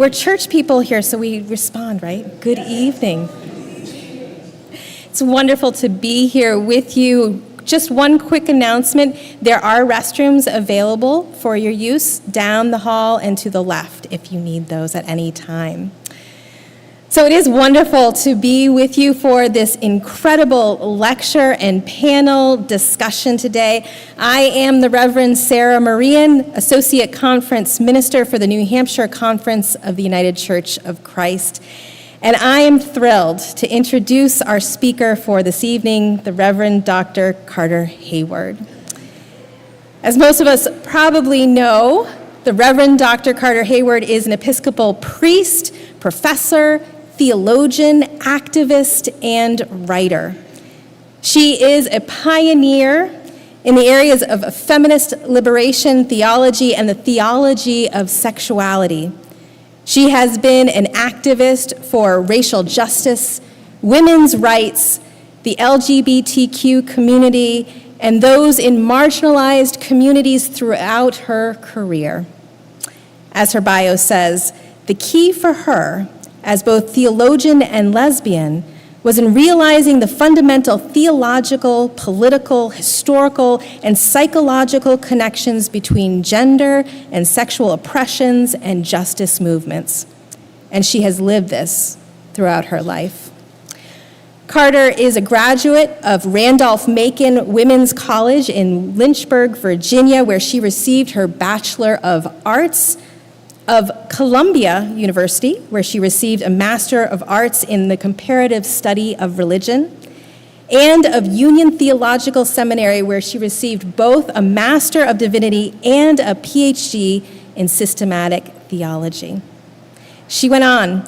We're church people here, so we respond, right? Good evening. It's wonderful to be here with you. Just one quick announcement. There are restrooms available for your use down the hall and to the left if you need those at any time. So it is wonderful to be with you for this incredible lecture and panel discussion today. I am the Reverend Sarah Marian, Associate Conference Minister for the New Hampshire Conference of the United Church of Christ. And I am thrilled to introduce our speaker for this evening, the Reverend Dr. Carter Heyward. As most of us probably know, the Reverend Dr. Carter Heyward is an Episcopal priest, professor, theologian, activist, and writer. She is a pioneer in the areas of feminist liberation theology and the theology of sexuality. She has been an activist for racial justice, women's rights, the LGBTQ community, and those in marginalized communities throughout her career. As her bio says, the key for her as both theologian and lesbian was in realizing the fundamental theological, political, historical, and psychological connections between gender and sexual oppressions and justice movements. And she has lived this throughout her life. Carter is a graduate of Randolph-Macon Women's College in Lynchburg, Virginia, where she received her Bachelor of Arts, of Columbia University, where she received a Master of Arts in the Comparative Study of Religion, and of Union Theological Seminary, where she received both a Master of Divinity and a PhD in Systematic Theology. She went on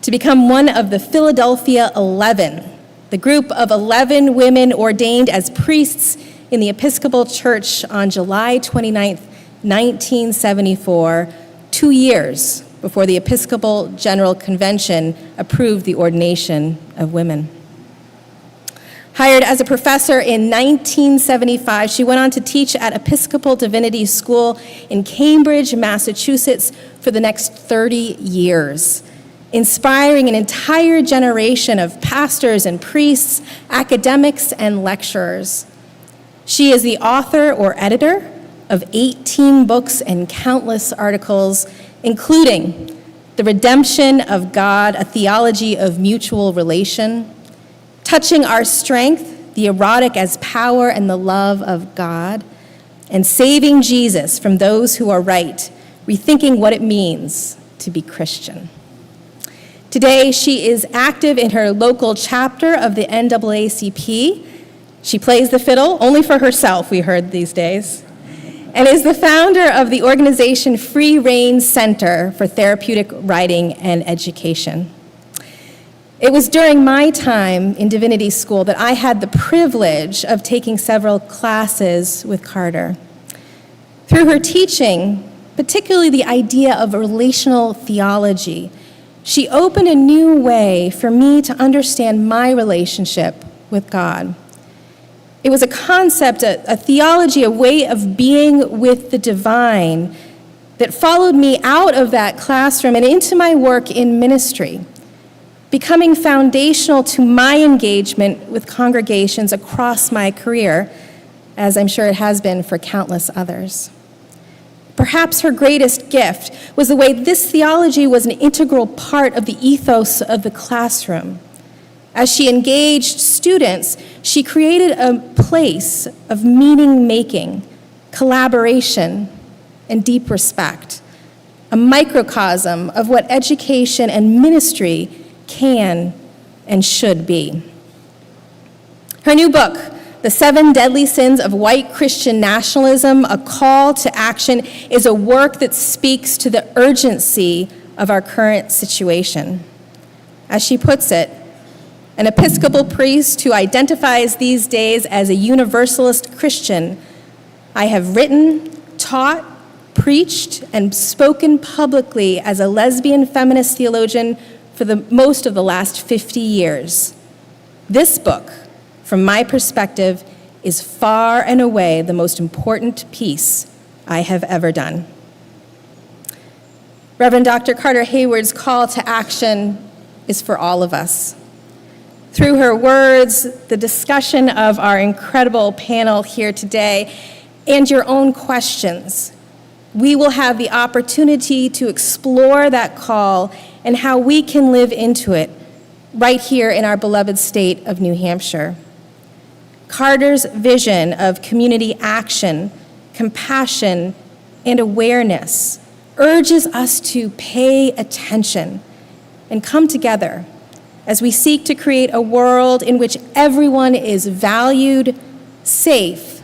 to become one of the Philadelphia 11, the group of 11 women ordained as priests in the Episcopal Church on July 29, 1974, 2 years before the Episcopal General Convention approved the ordination of women. Hired as a professor in 1975, she went on to teach at Episcopal Divinity School in Cambridge, Massachusetts for the next 30 years, inspiring an entire generation of pastors and priests, academics and lecturers. She is the author or editor of 18 books and countless articles, including The Redemption of God, A Theology of Mutual Relation, Touching Our Strength, The Erotic as Power and the Love of God, and Saving Jesus from Those Who Are Right, Rethinking What It Means to be Christian. Today, she is active in her local chapter of the NAACP. She plays the fiddle, only for herself, we heard these days, and is the founder of the organization Free Reign Center for Therapeutic Writing and Education. It was during my time in divinity school that I had the privilege of taking several classes with Carter. Through her teaching, particularly the idea of relational theology, she opened a new way for me to understand my relationship with God. It was a concept, a theology, a way of being with the divine that followed me out of that classroom and into my work in ministry, becoming foundational to my engagement with congregations across my career, as I'm sure it has been for countless others. Perhaps her greatest gift was the way this theology was an integral part of the ethos of the classroom. As she engaged students, she created a place of meaning-making, collaboration, and deep respect, a microcosm of what education and ministry can and should be. Her new book, The 7 Deadly Sins of White Christian Nationalism, A Call to Action, is a work that speaks to the urgency of our current situation. As she puts it, an Episcopal priest who identifies these days as a Universalist Christian, I have written, taught, preached, and spoken publicly as a lesbian feminist theologian for the most of the last 50 years. This book, from my perspective, is far and away the most important piece I have ever done. Reverend Dr. Carter Heyward's call to action is for all of us. Through her words, the discussion of our incredible panel here today, and your own questions, we will have the opportunity to explore that call and how we can live into it right here in our beloved state of New Hampshire. Carter's vision of community action, compassion, and awareness urges us to pay attention and come together as we seek to create a world in which everyone is valued, safe,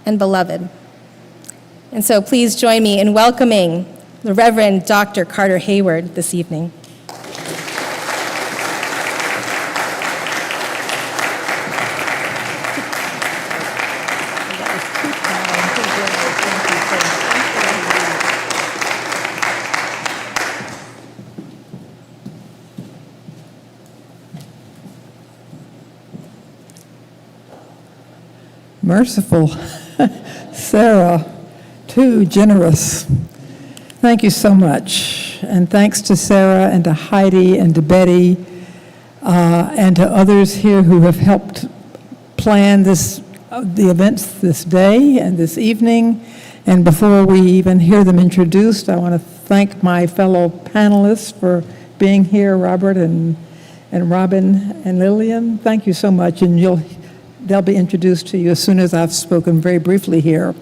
and beloved. And so please join me in welcoming the Reverend Dr. Carter Heyward this evening. Merciful Sarah, too generous. Thank you so much. And thanks to Sarah and to Heidi and to Betty and to others here who have helped plan the events this day and this evening. And before we even hear them introduced, I want to thank my fellow panelists for being here, Robert and Robin and Lillian. Thank you so much. And they'll be introduced to you as soon as I've spoken very briefly here.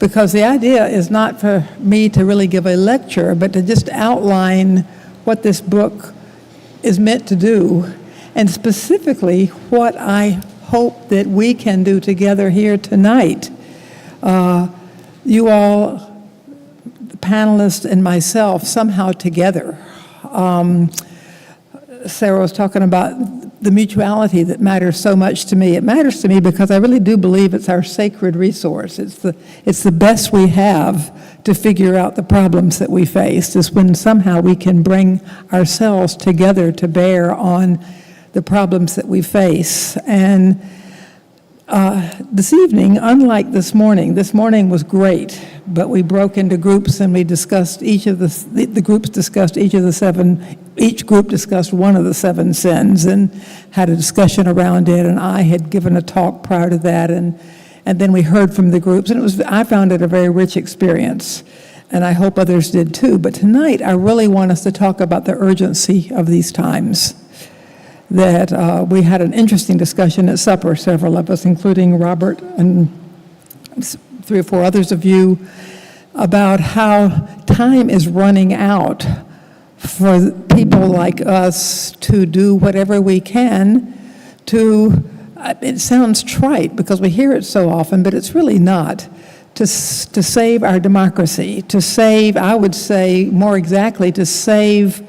Because the idea is not for me to really give a lecture, but to just outline what this book is meant to do, and specifically what I hope that we can do together here tonight. You all, the panelists and myself, somehow together. Sarah was talking about the mutuality that matters so much to me. It matters to me because I really do believe it's our sacred resource. It's the best we have to figure out the problems that we face, is when somehow we can bring ourselves together to bear on the problems that we face. And this evening, unlike this morning was great, but we broke into groups and we discussed each group discussed one of the 7 sins and had a discussion around it, and I had given a talk prior to that, and then we heard from the groups, and I found it a very rich experience, and I hope others did too. But tonight, I really want us to talk about the urgency of these times. That we had an interesting discussion at supper, several of us, including Robert and 3 or 4 others of you, about how time is running out for people like us to do whatever we can to, it sounds trite because we hear it so often, but it's really not, to save our democracy, to save, I would say more exactly, to save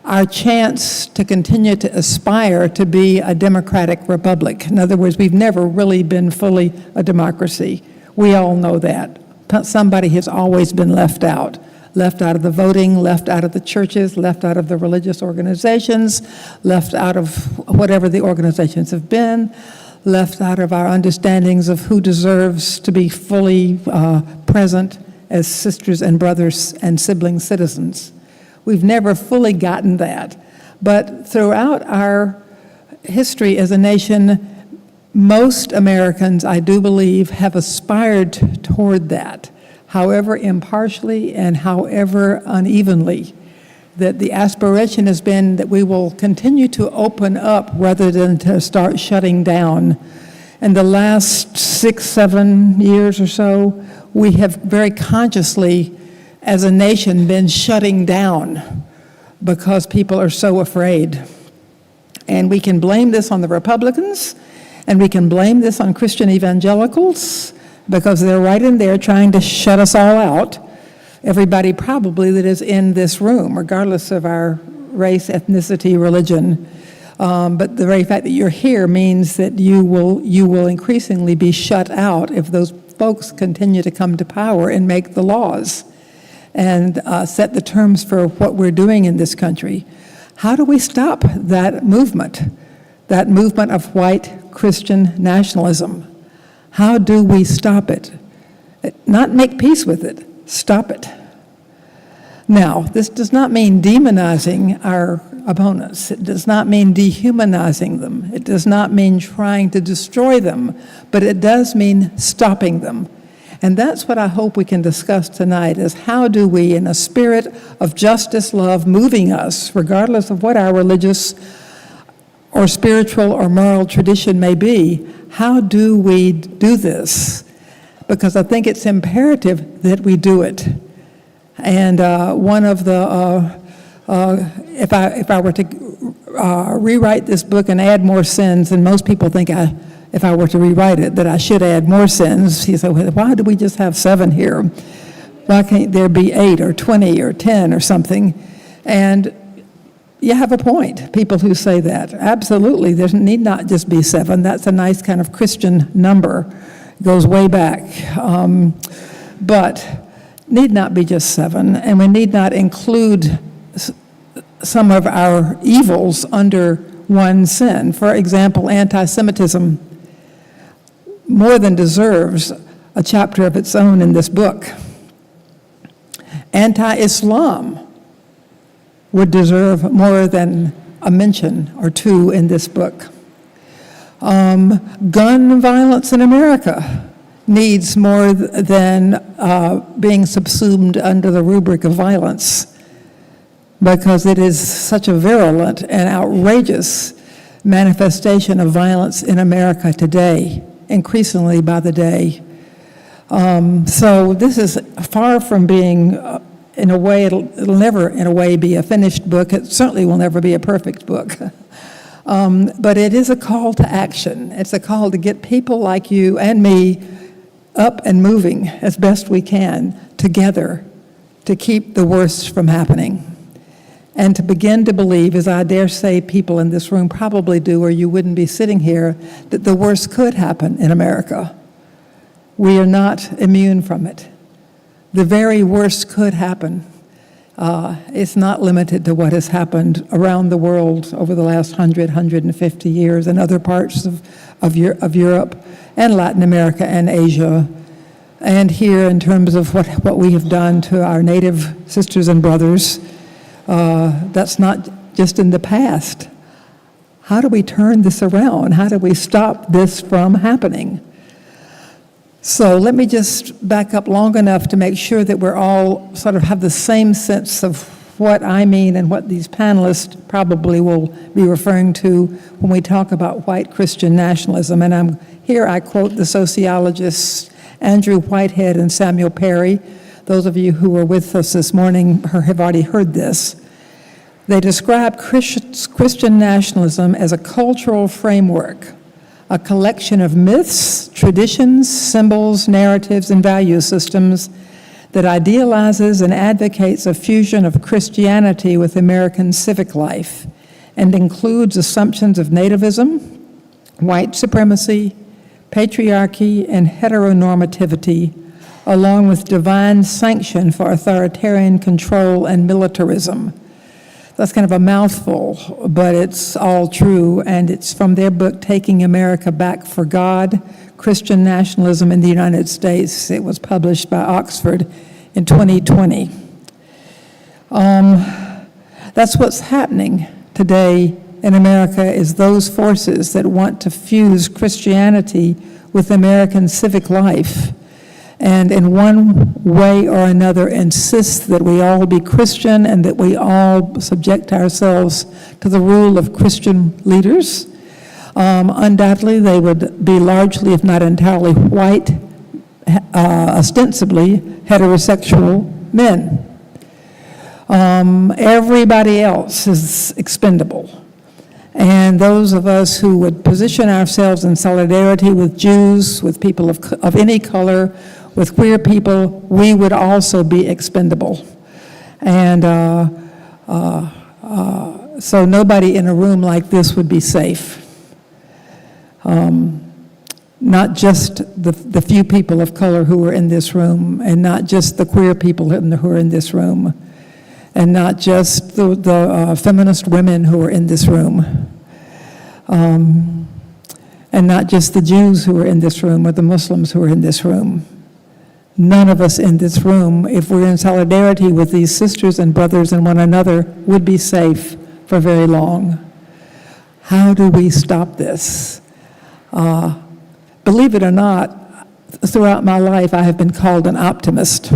our chance to continue to aspire to be a democratic republic. In other words, we've never really been fully a democracy. We all know that. Somebody has always been left out of the voting, left out of the churches, left out of the religious organizations, left out of whatever the organizations have been, left out of our understandings of who deserves to be fully present as sisters and brothers and sibling citizens. We've never fully gotten that. But throughout our history as a nation, most Americans, I do believe, have aspired toward that, however impartially and however unevenly. That the aspiration has been that we will continue to open up rather than to start shutting down. In the last 6, 7 years or so, we have very consciously, as a nation, been shutting down because people are so afraid. And we can blame this on the Republicans, and we can blame this on Christian evangelicals, because they're right in there trying to shut us all out, everybody probably that is in this room, regardless of our race, ethnicity, religion. But the very fact that you're here means that you will increasingly be shut out if those folks continue to come to power and make the laws and set the terms for what we're doing in this country. How do we stop that movement of white Christian nationalism? How do we stop it? Not make peace with it, stop it. Now, this does not mean demonizing our opponents. It does not mean dehumanizing them. It does not mean trying to destroy them, but it does mean stopping them. And that's what I hope we can discuss tonight, is how do we, in a spirit of justice, love, moving us, regardless of what our religious or spiritual or moral tradition may be, how do we do this? Because I think it's imperative that we do it. And one of the, if I were to rewrite this book and add more sins, and most people think if I were to rewrite it, that I should add more sins. He said, well, why do we just have 7 here? Why can't there be 8 or 20 or 10 or something? And you have a point, people who say that. Absolutely, there need not just be 7. That's a nice kind of Christian number. It goes way back. But need not be just 7, and we need not include some of our evils under one sin. For example, anti-Semitism more than deserves a chapter of its own in this book. Anti-Islam would deserve more than a mention or 2 in this book. Gun violence in America needs more than being subsumed under the rubric of violence, because it is such a virulent and outrageous manifestation of violence in America today, increasingly by the day. So this is far from being, in a way, it'll never, in a way, be a finished book. It certainly will never be a perfect book. But it is a call to action. It's a call to get people like you and me up and moving as best we can together to keep the worst from happening. And to begin to believe, as I dare say people in this room probably do, or you wouldn't be sitting here, that the worst could happen in America. We are not immune from it. The very worst could happen. It's not limited to what has happened around the world over the last 150 years in other parts of Europe and Latin America and Asia, and here in terms of what we have done to our native sisters and brothers. That's not just in the past. How do we turn this around? How do we stop this from happening? So let me just back up long enough to make sure that we're all sort of have the same sense of what I mean and what these panelists probably will be referring to when we talk about white Christian nationalism. And here I quote the sociologists Andrew Whitehead and Samuel Perry. Those of you who were with us this morning have already heard this. They describe Christian nationalism as a cultural framework, a collection of myths, traditions, symbols, narratives, and value systems that idealizes and advocates a fusion of Christianity with American civic life and includes assumptions of nativism, white supremacy, patriarchy, and heteronormativity, along with divine sanction for authoritarian control and militarism. That's kind of a mouthful, but it's all true, and it's from their book, Taking America Back for God, Christian Nationalism in the United States. It was published by Oxford in 2020. That's what's happening today in America, is those forces that want to fuse Christianity with American civic life, and in one way or another insist that we all be Christian and that we all subject ourselves to the rule of Christian leaders. Undoubtedly, they would be largely, if not entirely, white, ostensibly heterosexual men. Everybody else is expendable. And those of us who would position ourselves in solidarity with Jews, with people of any color, with queer people, we would also be expendable. And so nobody in a room like this would be safe. Not just the few people of color who are in this room, and not just the queer people who are in this room, and not just the feminist women who are in this room, and not just the Jews who are in this room or the Muslims who are in this room. none of us in this room, if we're in solidarity with these sisters and brothers and one another, would be safe for very long. How do we stop this? Believe it or not, throughout my life, I have been called an optimist.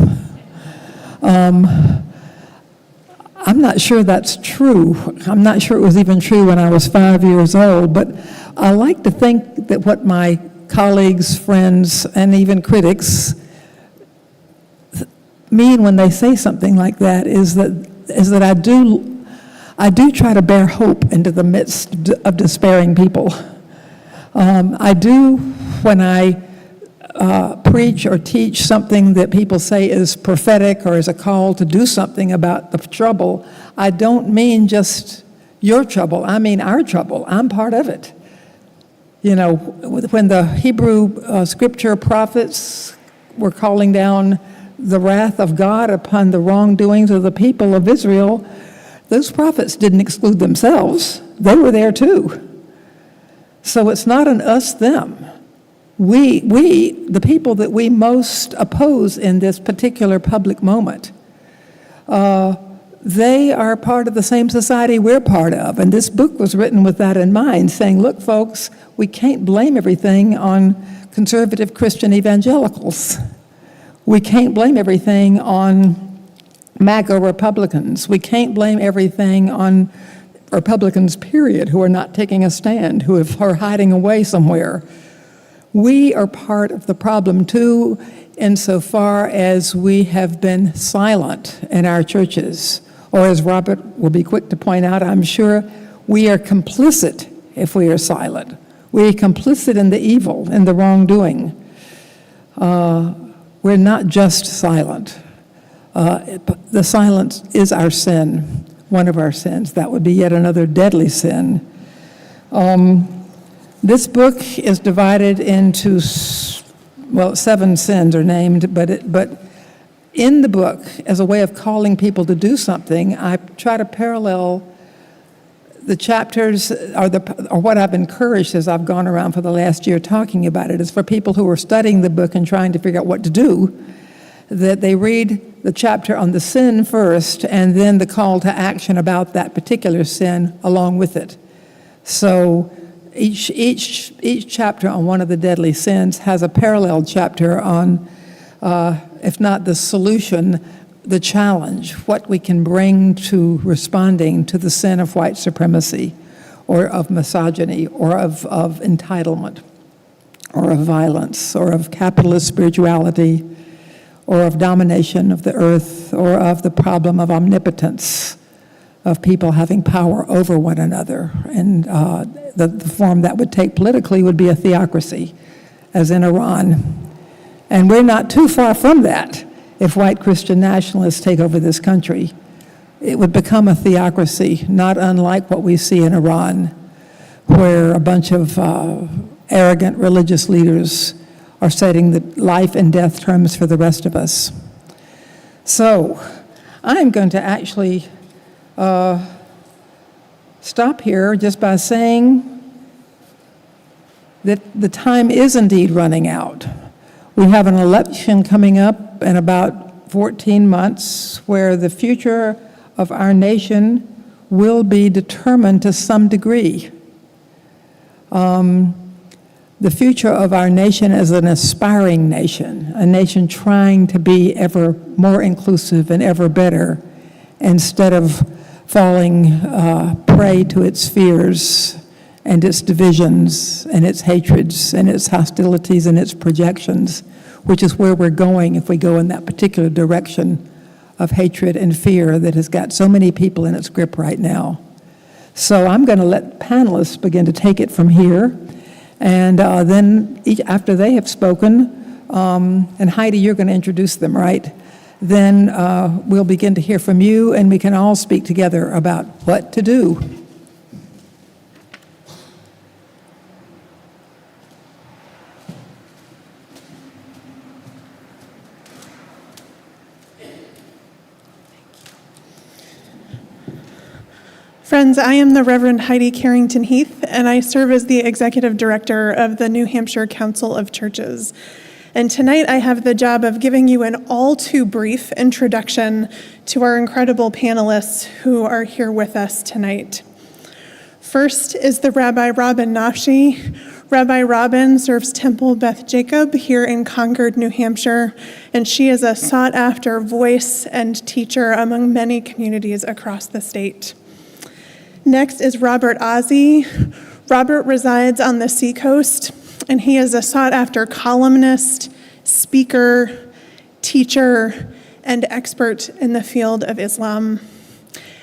I'm not sure that's true. I'm not sure it was even true when I was 5 years old, but I like to think that what my colleagues, friends, and even critics mean when they say something like that is that I do try to bear hope into the midst of despairing people. I do when I preach or teach something that people say is prophetic or is a call to do something about the trouble. I don't mean just your trouble, I mean our trouble. I'm part of it. You know, when the Hebrew scripture prophets were calling down the wrath of God upon the wrongdoings of the people of Israel, those prophets didn't exclude themselves. They were there too. So it's not an us-them. We, the people that we most oppose in this particular public moment, they are part of the same society we're part of. And this book was written with that in mind, saying, look, folks, we can't blame everything on conservative Christian evangelicals. We can't blame everything on MAGA Republicans. We can't blame everything on Republicans, period, who are not taking a stand, who are hiding away somewhere. We are part of the problem, too, insofar as we have been silent in our churches. Or as Robert will be quick to point out, I'm sure, we are complicit if we are silent. We are complicit in the evil, in the wrongdoing. We're not just silent. The silence is our sin, one of our sins. That would be yet another deadly sin. This book is divided into, 7 sins are named, but in the book, as a way of calling people to do something, I try to parallel the chapters, or what I've encouraged as I've gone around for the last year talking about it, is for people who are studying the book and trying to figure out what to do, that they read the chapter on the sin first, and then the call to action about that particular sin along with it. So each chapter on one of the deadly sins has a parallel chapter on, if not the solution, the challenge, what we can bring to responding to the sin of white supremacy, or of misogyny, or of entitlement, or of violence, or of capitalist spirituality, or of domination of the earth, or of the problem of omnipotence, of people having power over one another. And the form that would take politically would be a theocracy, as in Iran. And we're not too far from that. If white Christian nationalists take over this country, it would become a theocracy, not unlike what we see in Iran, where a bunch of arrogant religious leaders are setting the life and death terms for the rest of us. So I'm going to actually stop here just by saying that the time is indeed running out. We have an election coming up in about 14 months where the future of our nation will be determined to some degree. The future of our nation is an aspiring nation, a nation trying to be ever more inclusive and ever better, instead of falling prey to its fears and its divisions and its hatreds and its hostilities and its projections, which is where we're going if we go in that particular direction of hatred and fear that has got so many people in its grip right now. So I'm going to let panelists begin to take it from here, and then after they have spoken, and Heidi, you're going to introduce them, right? Then we'll begin to hear from you, and we can all speak together about what to do. Friends, I am the Reverend Heidi Carrington Heath, and I serve as the Executive Director of the New Hampshire Council of Churches. And tonight I have the job of giving you an all too brief introduction to our incredible panelists who are here with us tonight. First is the Rabbi Robin Nafshi. Rabbi Robin serves Temple Beth Jacob here in Concord, New Hampshire, and she is a sought-after voice and teacher among many communities across the state. Next is Robert Ozzie. Robert resides on the seacoast, and he is a sought-after columnist, speaker, teacher, and expert in the field of Islam.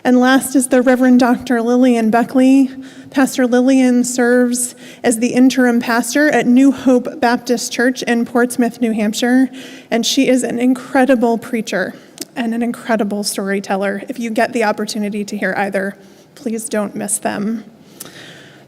And last is the Reverend Dr. Lillian Buckley. Pastor Lillian serves as the interim pastor at New Hope Baptist Church in Portsmouth, New Hampshire, and she is an incredible preacher and an incredible storyteller. If you get the opportunity to hear either, please don't miss them.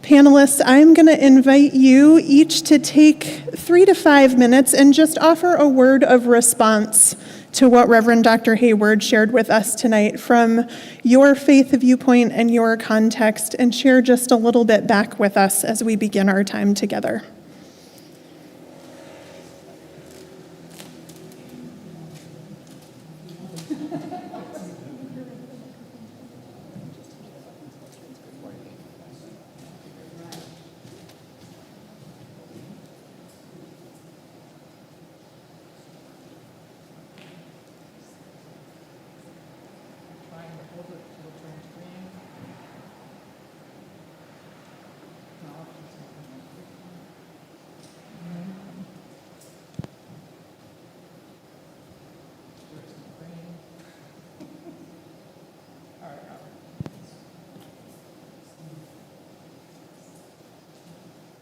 Panelists, I'm going to invite you each to take 3 to 5 minutes and just offer a word of response to what Reverend Dr. Heyward shared with us tonight from your faith viewpoint and your context, and share just a little bit back with us as we begin our time together.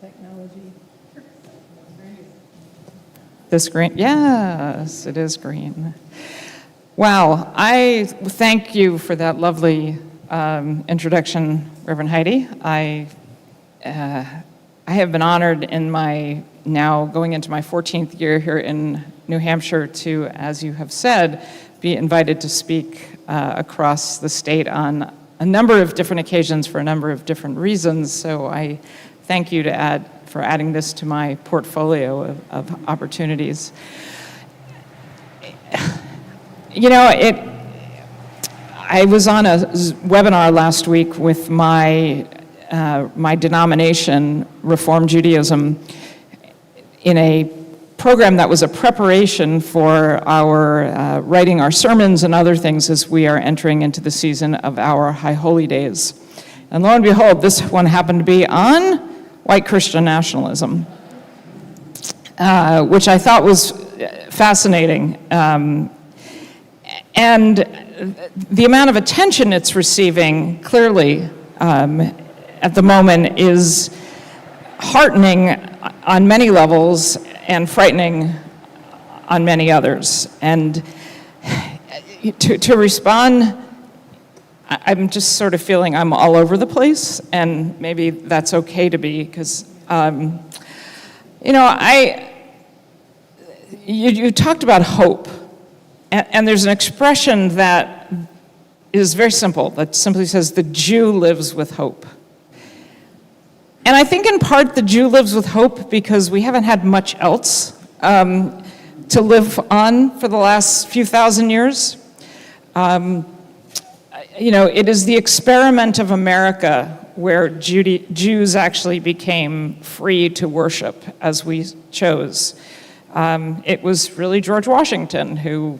Technology. This green, yes, it is green. Wow, I thank you for that lovely introduction, Reverend Heidi. I have been honored in my, now going into my 14th year here in New Hampshire to, as you have said, be invited to speak across the state on a number of different occasions for a number of different reasons. So I thank you for adding this to my portfolio of opportunities. You know, I was on a webinar last week with my denomination, Reform Judaism, in a program that was a preparation for our writing our sermons and other things as we are entering into the season of our High Holy Days. And lo and behold, this one happened to be on white Christian nationalism, which I thought was fascinating. And the amount of attention it's receiving, clearly, at the moment is heartening on many levels and frightening on many others. And to respond, I'm just sort of feeling I'm all over the place, and maybe that's okay to be, because, you know, you talked about hope, and there's an expression that is very simple, that simply says, the Jew lives with hope. And I think in part the Jew lives with hope because we haven't had much else to live on for the last few thousand years. You know, it is the experiment of America where Jews actually became free to worship as we chose. It was really George Washington who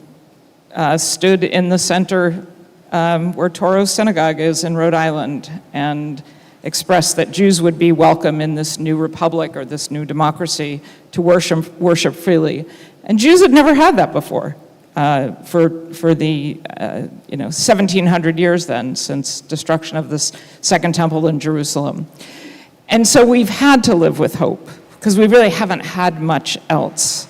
stood in the center where Touro Synagogue is in Rhode Island and expressed that Jews would be welcome in this new republic or this new democracy to worship freely. And Jews had never had that before. For the 1700 years then, since destruction of this Second Temple in Jerusalem. And so we've had to live with hope, because we really haven't had much else.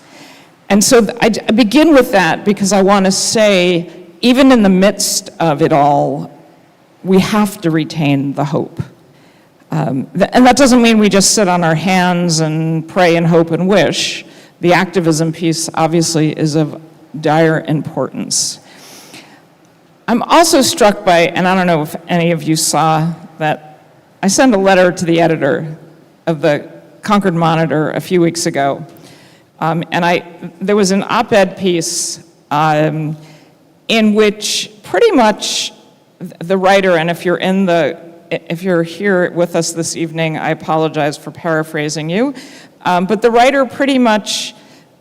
And so I begin with that because I want to say, even in the midst of it all, we have to retain the hope. And that doesn't mean we just sit on our hands and pray and hope and wish. The activism piece obviously is of dire importance. I'm also struck by, and I don't know if any of you saw that, I sent a letter to the editor of the Concord Monitor a few weeks ago There was an op-ed piece in which pretty much the writer, and if you're here with us this evening, I apologize for paraphrasing you, but the writer pretty much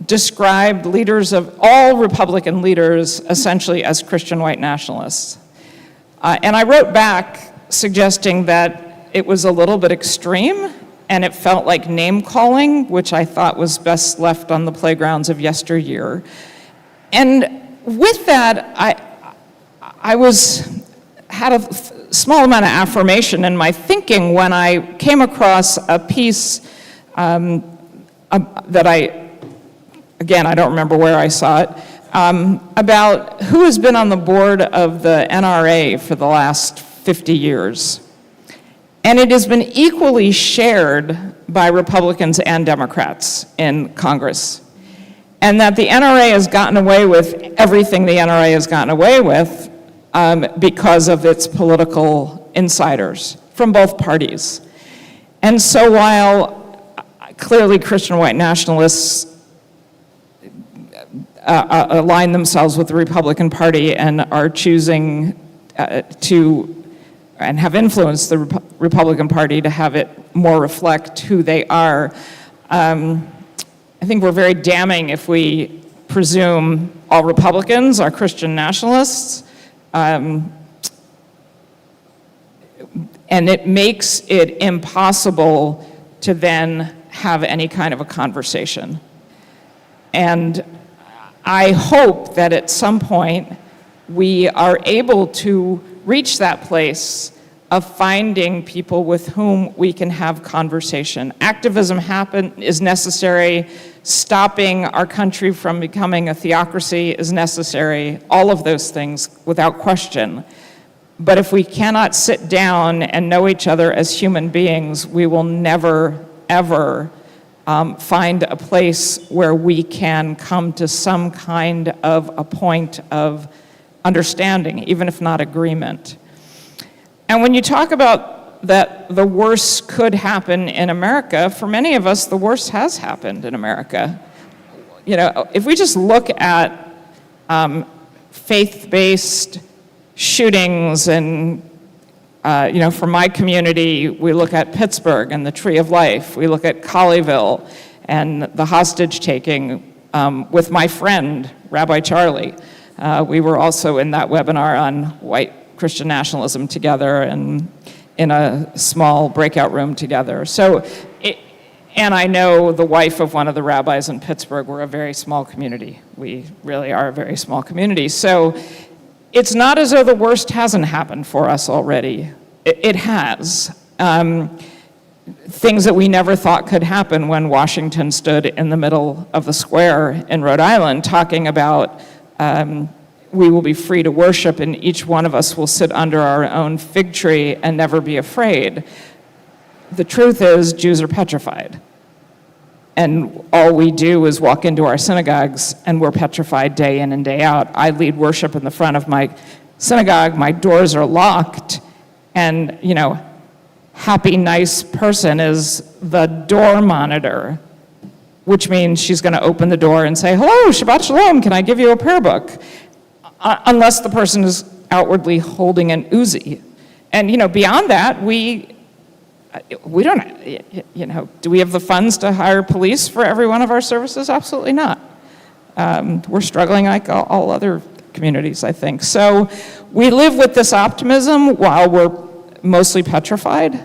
described all Republican leaders essentially as Christian white nationalists. And I wrote back suggesting that it was a little bit extreme, and it felt like name-calling, which I thought was best left on the playgrounds of yesteryear. And with that, I had a small amount of affirmation in my thinking when I came across a piece that again, I don't remember where I saw it, about who has been on the board of the NRA for the last 50 years. And it has been equally shared by Republicans and Democrats in Congress. And that the NRA has gotten away with everything the NRA has gotten away with because of its political insiders from both parties. And so while clearly Christian white nationalists align themselves with the Republican Party and are choosing and have influenced the Republican Party to have it more reflect who they are, I think we're very damning if we presume all Republicans are Christian nationalists. And it makes it impossible to then have any kind of a conversation. And I hope that at some point we are able to reach that place of finding people with whom we can have conversation. Activism is necessary. Stopping our country from becoming a theocracy is necessary. All of those things, without question. But if we cannot sit down and know each other as human beings, we will never, ever find a place where we can come to some kind of a point of understanding, even if not agreement. And when you talk about that the worst could happen in America, for many of us, the worst has happened in America. You know, if we just look at faith-based shootings and, for my community, we look at Pittsburgh and the Tree of Life. We look at Colleyville and the hostage taking with my friend, Rabbi Charlie. We were also in that webinar on white Christian nationalism together and in a small breakout room together. And I know the wife of one of the rabbis in Pittsburgh. We're a very small community. We really are a very small community. So it's not as though the worst hasn't happened for us already. It has. Things that we never thought could happen when Washington stood in the middle of the square in Rhode Island talking about we will be free to worship and each one of us will sit under our own fig tree and never be afraid. The truth is, Jews are petrified. And all we do is walk into our synagogues and we're petrified day in and day out. I lead worship in the front of my synagogue, my doors are locked, and, happy, nice person is the door monitor, which means she's going to open the door and say, hello, Shabbat Shalom, can I give you a prayer book? Unless the person is outwardly holding an Uzi. And, beyond that, we don't, do we have the funds to hire police for every one of our services? Absolutely not. We're struggling like all other communities, I think. So we live with this optimism while we're mostly petrified.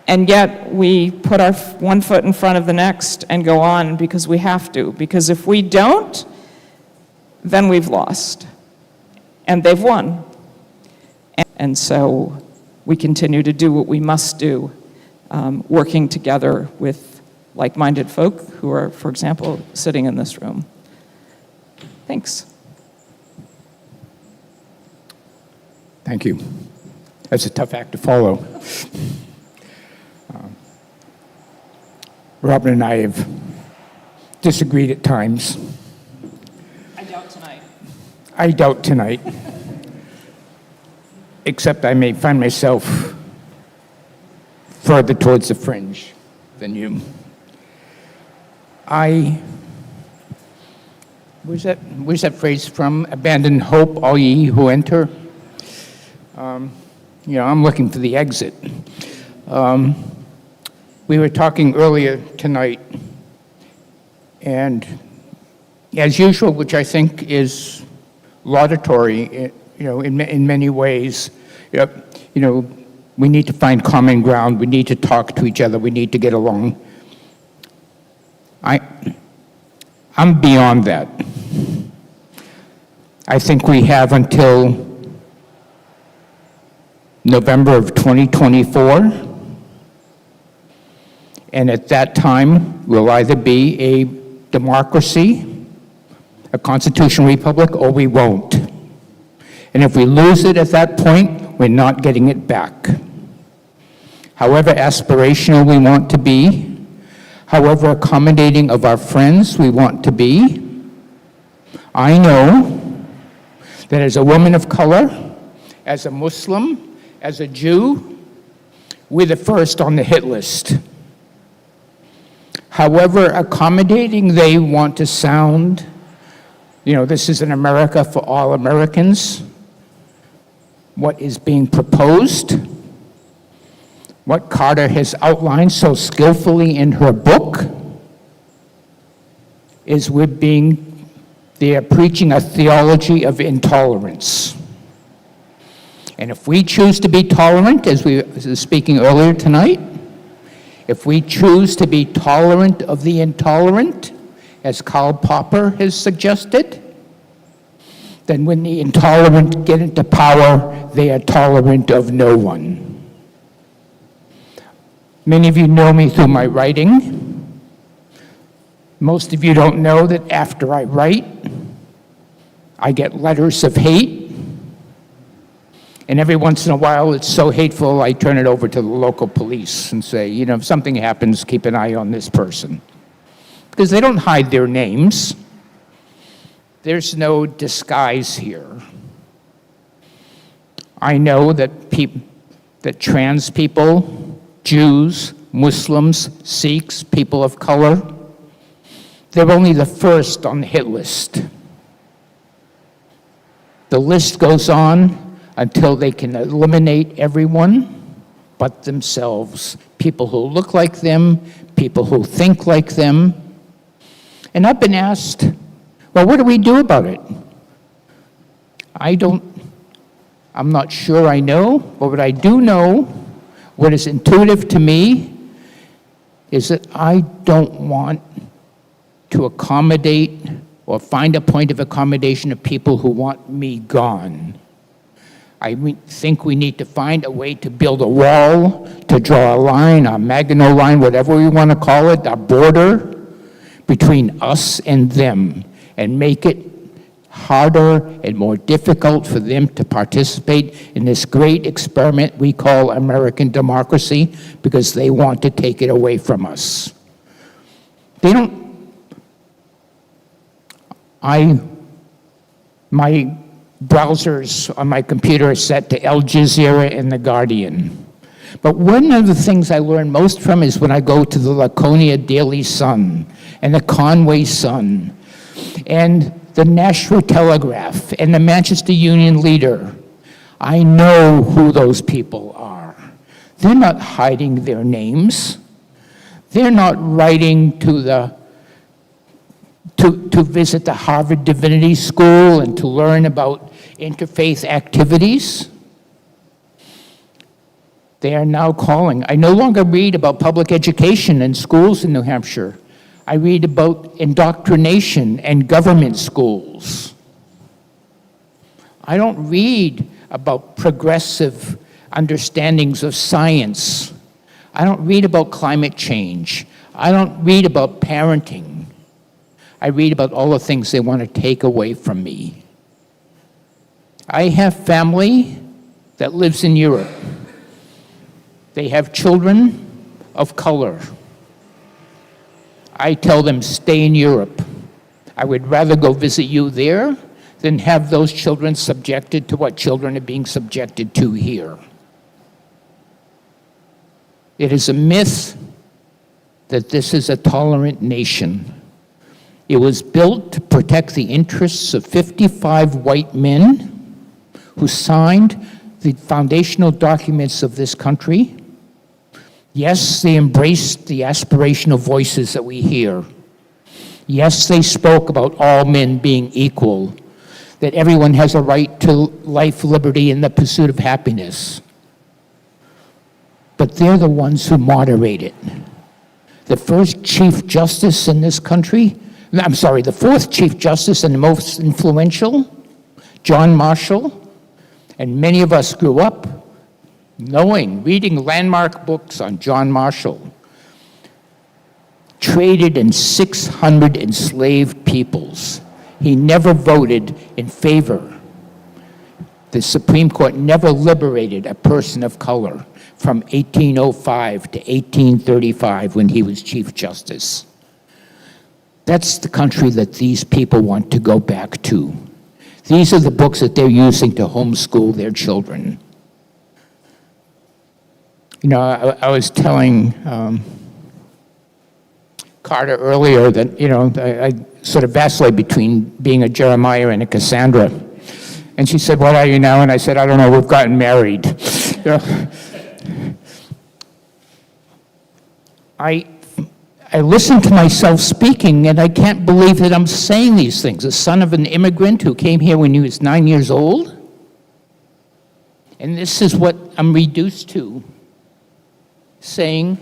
And yet we put our one foot in front of the next and go on because we have to. Because if we don't, then we've lost. And they've won. And so we continue to do what we must do, working together with like-minded folk who are, for example, sitting in this room. Thanks. Thank you. That's a tough act to follow. Robin and I have disagreed at times. I doubt tonight. I doubt tonight. Except I may find myself further towards the fringe. than you. Where's that phrase from? Abandon hope, all ye who enter. I'm looking for the exit. We were talking earlier tonight, and as usual, which I think is laudatory, in many ways, we need to find common ground, we need to talk to each other, we need to get along. I'm beyond that. I think we have until November of 2024, and at that time, we'll either be a democracy, a constitutional republic, or we won't. And if we lose it at that point, we're not getting it back. However aspirational we want to be, however accommodating of our friends we want to be, I know that as a woman of color, as a Muslim, as a Jew, we're the first on the hit list. However accommodating they want to sound, this is an America for all Americans. What is being proposed, what Carter has outlined so skillfully in her book, is they are preaching a theology of intolerance. And if we choose to be tolerant, as we were speaking earlier tonight, if we choose to be tolerant of the intolerant, as Karl Popper has suggested, then when the intolerant get into power, they are tolerant of no one. Many of you know me through my writing. Most of you don't know that after I write, I get letters of hate. And every once in a while, it's so hateful, I turn it over to the local police and say, if something happens, keep an eye on this person. Because they don't hide their names. There's no disguise here. I know that trans people, Jews, Muslims, Sikhs, people of color, they're only the first on the hit list. The list goes on until they can eliminate everyone but themselves. People who look like them, people who think like them. And I've been asked, well, what do we do about it? I'm not sure I know, but what I do know, what is intuitive to me, is that I don't want to accommodate or find a point of accommodation of people who want me gone. I think we need to find a way to build a wall, to draw a line, a Maginot line, whatever we want to call it, a border between us and them, and make it harder and more difficult for them to participate in this great experiment we call American democracy, because they want to take it away from us. My browsers on my computer are set to Al Jazeera and The Guardian. But one of the things I learn most from is when I go to the Laconia Daily Sun and the Conway Sun and the Nashville Telegraph and the Manchester Union Leader. I know who those people are. They're not hiding their names. They're not writing to visit the Harvard Divinity School and to learn about interfaith activities. They are now calling. I no longer read about public education in schools in New Hampshire. I read about indoctrination and government schools. I don't read about progressive understandings of science. I don't read about climate change. I don't read about parenting. I read about all the things they want to take away from me. I have family that lives in Europe. They have children of color. I tell them, stay in Europe. I would rather go visit you there than have those children subjected to what children are being subjected to here. It is a myth that this is a tolerant nation. It was built to protect the interests of 55 white men who signed the foundational documents of this country. Yes, they embraced the aspirational voices that we hear. Yes, they spoke about all men being equal, that everyone has a right to life, liberty, and the pursuit of happiness. But they're the ones who moderate it. The first Chief Justice in this country, the fourth Chief Justice and the most influential, John Marshall, and many of us grew up reading landmark books on John Marshall, traded in 600 enslaved peoples. He never voted in favor. The Supreme Court never liberated a person of color from 1805 to 1835 when he was Chief Justice. That's the country that these people want to go back to. These are the books that they're using to homeschool their children. You know, I was telling Carter earlier that, I sort of vacillate between being a Jeremiah and a Cassandra. And she said, "What are you now?" And I said, "I don't know, we've gotten married." I listen to myself speaking, and I can't believe that I'm saying these things. The son of an immigrant who came here when he was 9 years old. And this is what I'm reduced to, saying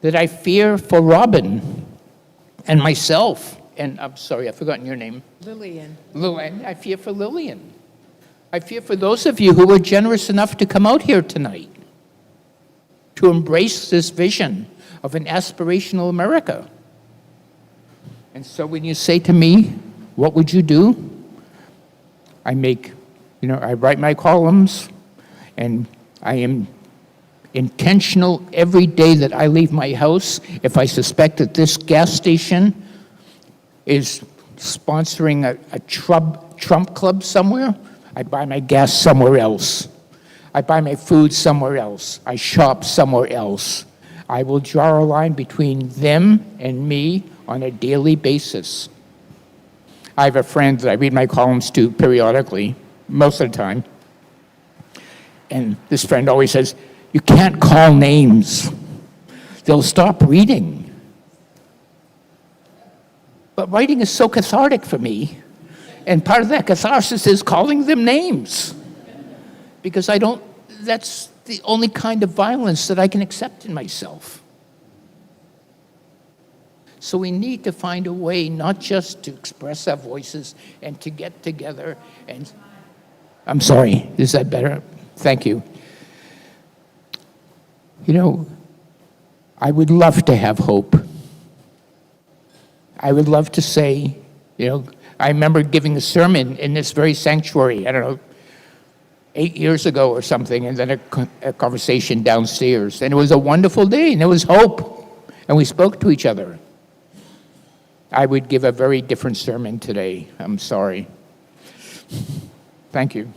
that I fear for Robin and myself. And I'm sorry, I've forgotten your name. Lillian. Lillian. I fear for Lillian. I fear for those of you who were generous enough to come out here tonight, to embrace this vision of an aspirational America. And so when you say to me, what would you do? I write my columns, and I am intentional every day that I leave my house. If I suspect that this gas station is sponsoring a Trump club somewhere, I buy my gas somewhere else. I buy my food somewhere else. I shop somewhere else. I will draw a line between them and me on a daily basis. I have a friend that I read my columns to periodically, most of the time. And this friend always says, "You can't call names. They'll stop reading." But writing is so cathartic for me. And part of that catharsis is calling them names. Because that's the only kind of violence that I can accept in myself. So we need to find a way not just to express our voices and to get together and... I'm sorry, is that better? Thank you. I would love to have hope. I would love to say, I remember giving a sermon in this very sanctuary, 8 years ago or something, and then a conversation downstairs. And it was a wonderful day, and there was hope, and we spoke to each other. I would give a very different sermon today. I'm sorry. Thank you.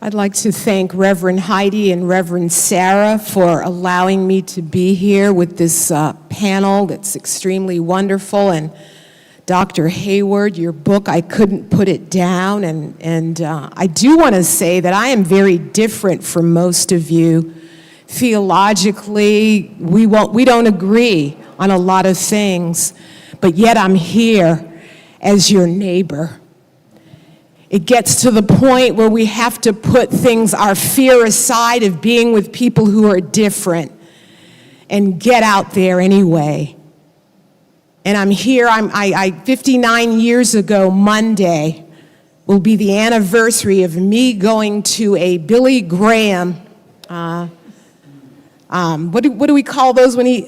I'd like to thank Reverend Heidi and Reverend Sarah for allowing me to be here with this panel that's extremely wonderful. And Dr. Heyward, your book, I couldn't put it down. And I do want to say that I am very different from most of you. Theologically, we don't agree on a lot of things, but yet I'm here as your neighbor. It gets to the point where we have to put our fear aside of being with people who are different and get out there anyway. And I'm here, 59 years ago, Monday, will be the anniversary of me going to a Billy Graham, what do we call those when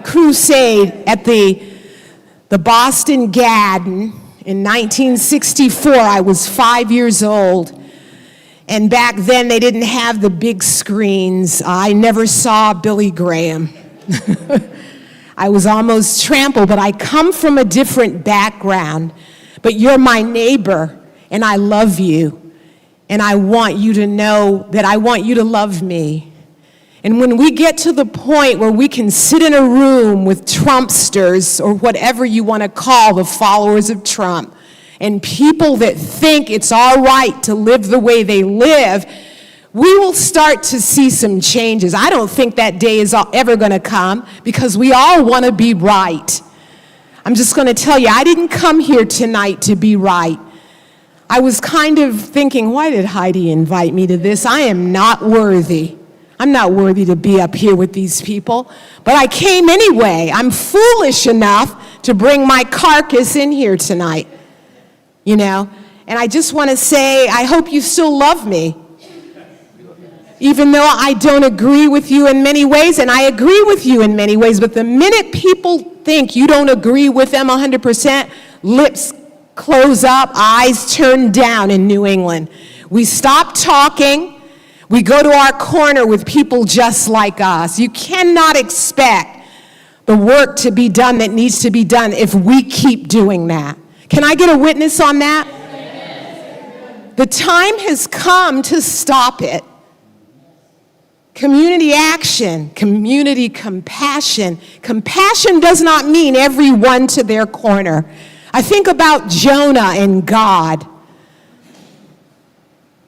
crusade at the Boston Garden. In 1964, I was 5 years old, and back then they didn't have the big screens. I never saw Billy Graham. I was almost trampled, but I come from a different background. But you're my neighbor, and I love you, and I want you to know that I want you to love me. And when we get to the point where we can sit in a room with Trumpsters, or whatever you want to call the followers of Trump, and people that think it's all right to live the way they live, we will start to see some changes. I don't think that day is ever going to come, because we all want to be right. I'm just going to tell you, I didn't come here tonight to be right. I was kind of thinking, why did Heidi invite me to this? I am not worthy. I'm not worthy to be up here with these people. But I came anyway. I'm foolish enough to bring my carcass in here tonight. You know? And I just want to say, I hope you still love me. Even though I don't agree with you in many ways, and I agree with you in many ways, but the minute people think you don't agree with them 100%, lips close up, eyes turn down in New England. We stop talking. We go to our corner with people just like us. You cannot expect the work to be done that needs to be done if we keep doing that. Can I get a witness on that? The time has come to stop it. Community action, community compassion. Compassion does not mean everyone to their corner. I think about Jonah and God.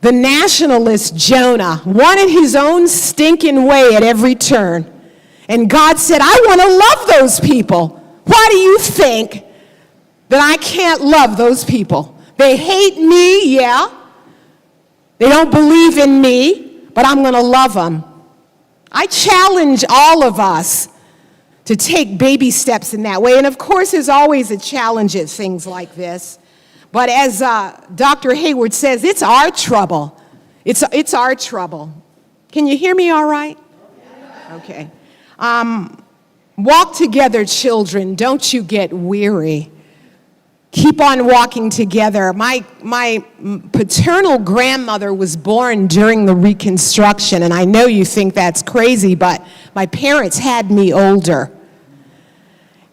The nationalist Jonah wanted his own stinking way at every turn. And God said, I want to love those people. Why do you think that I can't love those people? They hate me, yeah. They don't believe in me, but I'm going to love them. I challenge all of us to take baby steps in that way. And of course, there's always a challenge at things like this. But as Dr. Heyward says, it's our trouble. It's our trouble. Can you hear me all right? Okay. Walk together, children. Don't you get weary. Keep on walking together. My paternal grandmother was born during the Reconstruction, and I know you think that's crazy, but my parents had me older.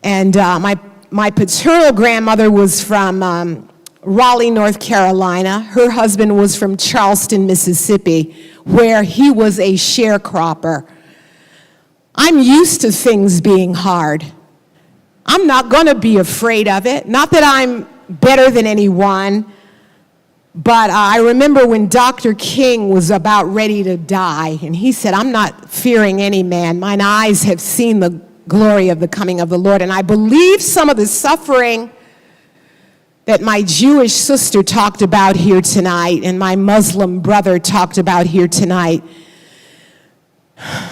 And my paternal grandmother was from Raleigh, North Carolina. Her husband was from Charleston, Mississippi, where he was a sharecropper. I'm used to things being hard. I'm not going to be afraid of it. Not that I'm better than anyone, but I remember when Dr. King was about ready to die, and he said, I'm not fearing any man. Mine eyes have seen the glory of the coming of the Lord. And I believe some of the suffering that my Jewish sister talked about here tonight and my Muslim brother talked about here tonight,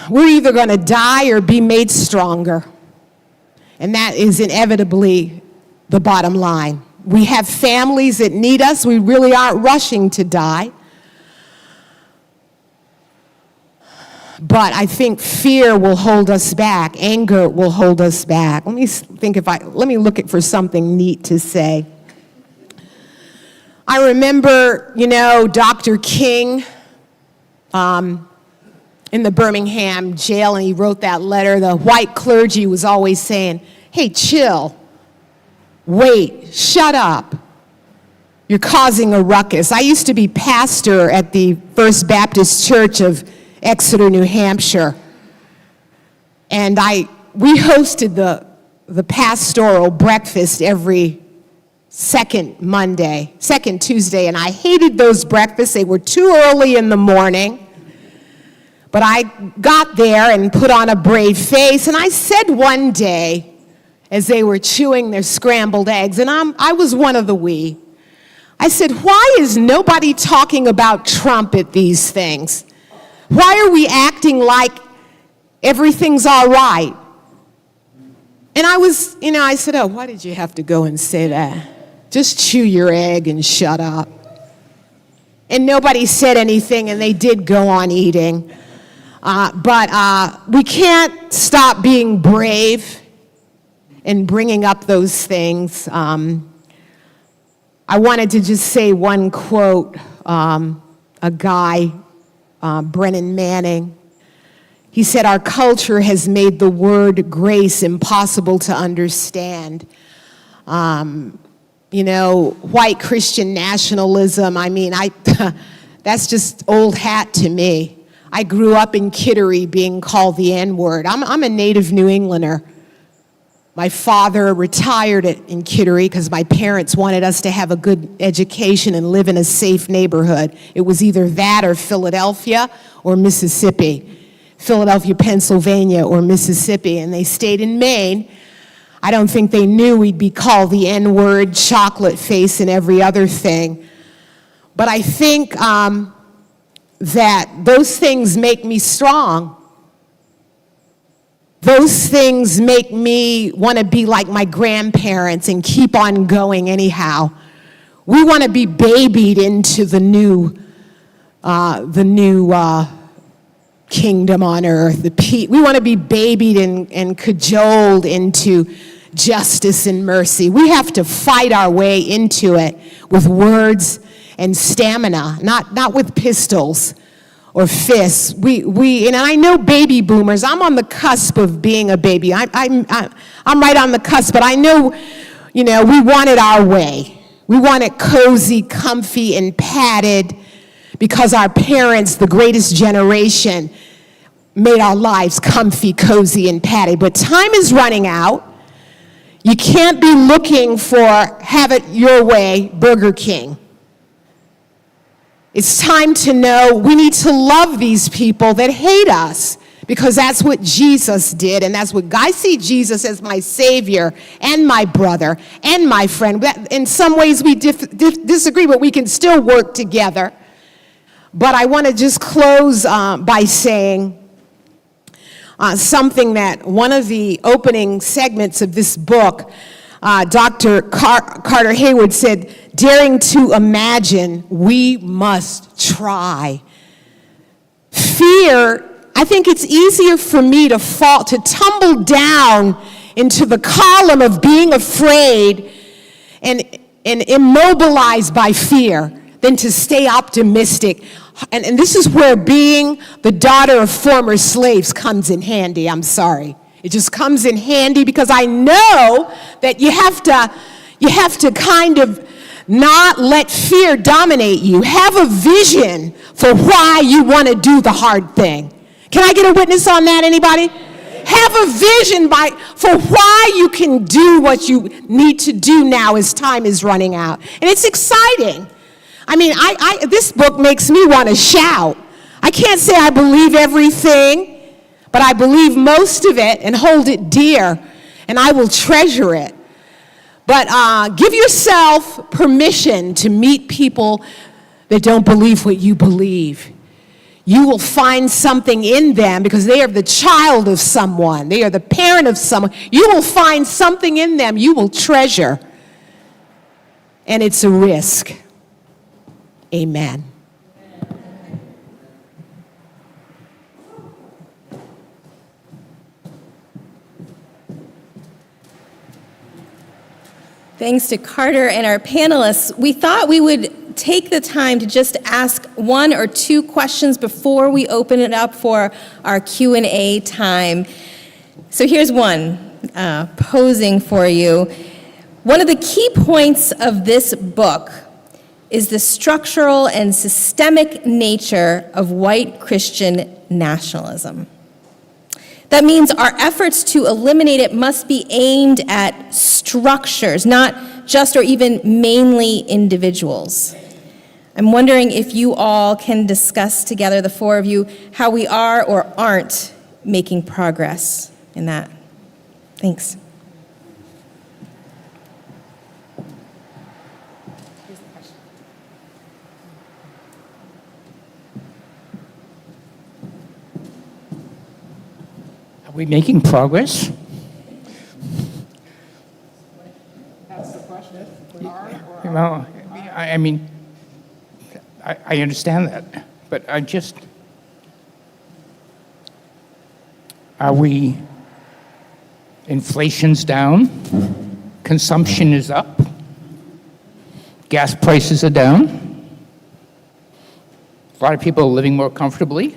we're either going to die or be made stronger. And that is inevitably the bottom line. We have families that need us. We really aren't rushing to die. But I think fear will hold us back. Anger will hold us back. Let me look for something neat to say. I remember, Dr. King in the Birmingham jail, and he wrote that letter. The white clergy was always saying, hey, chill, wait, shut up. You're causing a ruckus. I used to be pastor at the First Baptist Church of Exeter, New Hampshire. And we hosted the pastoral breakfast every second Tuesday, and I hated those breakfasts. They were too early in the morning. But I got there and put on a brave face, and I said one day, as they were chewing their scrambled eggs, and I was one of the we, I said, why is nobody talking about Trump at these things? Why are we acting like everything's all right? And I said, oh, why did you have to go and say that? Just chew your egg and shut up. And nobody said anything, and they did go on eating. But we can't stop being brave and bringing up those things. I wanted to just say one quote, a guy, Brennan Manning. He said, our culture has made the word grace impossible to understand. White Christian nationalism, that's just old hat to me. I grew up in Kittery being called the N-word. I'm a native New Englander. My father retired in Kittery because my parents wanted us to have a good education and live in a safe neighborhood. It was either that or Philadelphia or Mississippi. Philadelphia, Pennsylvania, or Mississippi, and they stayed in Maine. I don't think they knew we'd be called the N-word, chocolate face, and every other thing. But I think that those things make me strong. Those things make me want to be like my grandparents and keep on going anyhow. We want to be babied into the new kingdom on earth. We want to be babied and cajoled into justice and mercy. We have to fight our way into it with words and stamina, not with pistols or fists. And I know baby boomers. I'm on the cusp of being a baby. I'm right on the cusp, but I know, we want it our way. We want it cozy, comfy, and padded because our parents, the greatest generation, made our lives comfy, cozy, and padded. But time is running out. You can't be looking for have it your way, Burger King. It's time to know we need to love these people that hate us because that's what Jesus did, and that's what I see Jesus as my Savior and my brother and my friend. In some ways we disagree, but we can still work together. But I want to just close by saying something that one of the opening segments of this book, Dr. Carter Heyward said, daring to imagine, we must try. Fear, I think it's easier for me to tumble down into the column of being afraid and immobilized by fear than to stay optimistic. And this is where being the daughter of former slaves comes in handy. I'm sorry. It just comes in handy because I know that you have to kind of not let fear dominate you. Have a vision for why you want to do the hard thing. Can I get a witness on that, anybody? Have a vision for why you can do what you need to do now as time is running out. And it's exciting. I mean, this book makes me want to shout. I can't say I believe everything, but I believe most of it and hold it dear, and I will treasure it. But give yourself permission to meet people that don't believe what you believe. You will find something in them because they are the child of someone. They are the parent of someone. You will find something in them you will treasure, and it's a risk. Amen. Thanks to Carter and our panelists. We thought we would take the time to just ask one or two questions before we open it up for our Q&A time. So here's one, posing for you. One of the key points of this book is the structural and systemic nature of white Christian nationalism. That means our efforts to eliminate it must be aimed at structures, not just or even mainly individuals. I'm wondering if you all can discuss together, the four of you, how we are or aren't making progress in that. Thanks. Are we making progress? That's the question. Well, I mean, I understand that, but are we, inflation's down, consumption is up, gas prices are down, a lot of people are living more comfortably.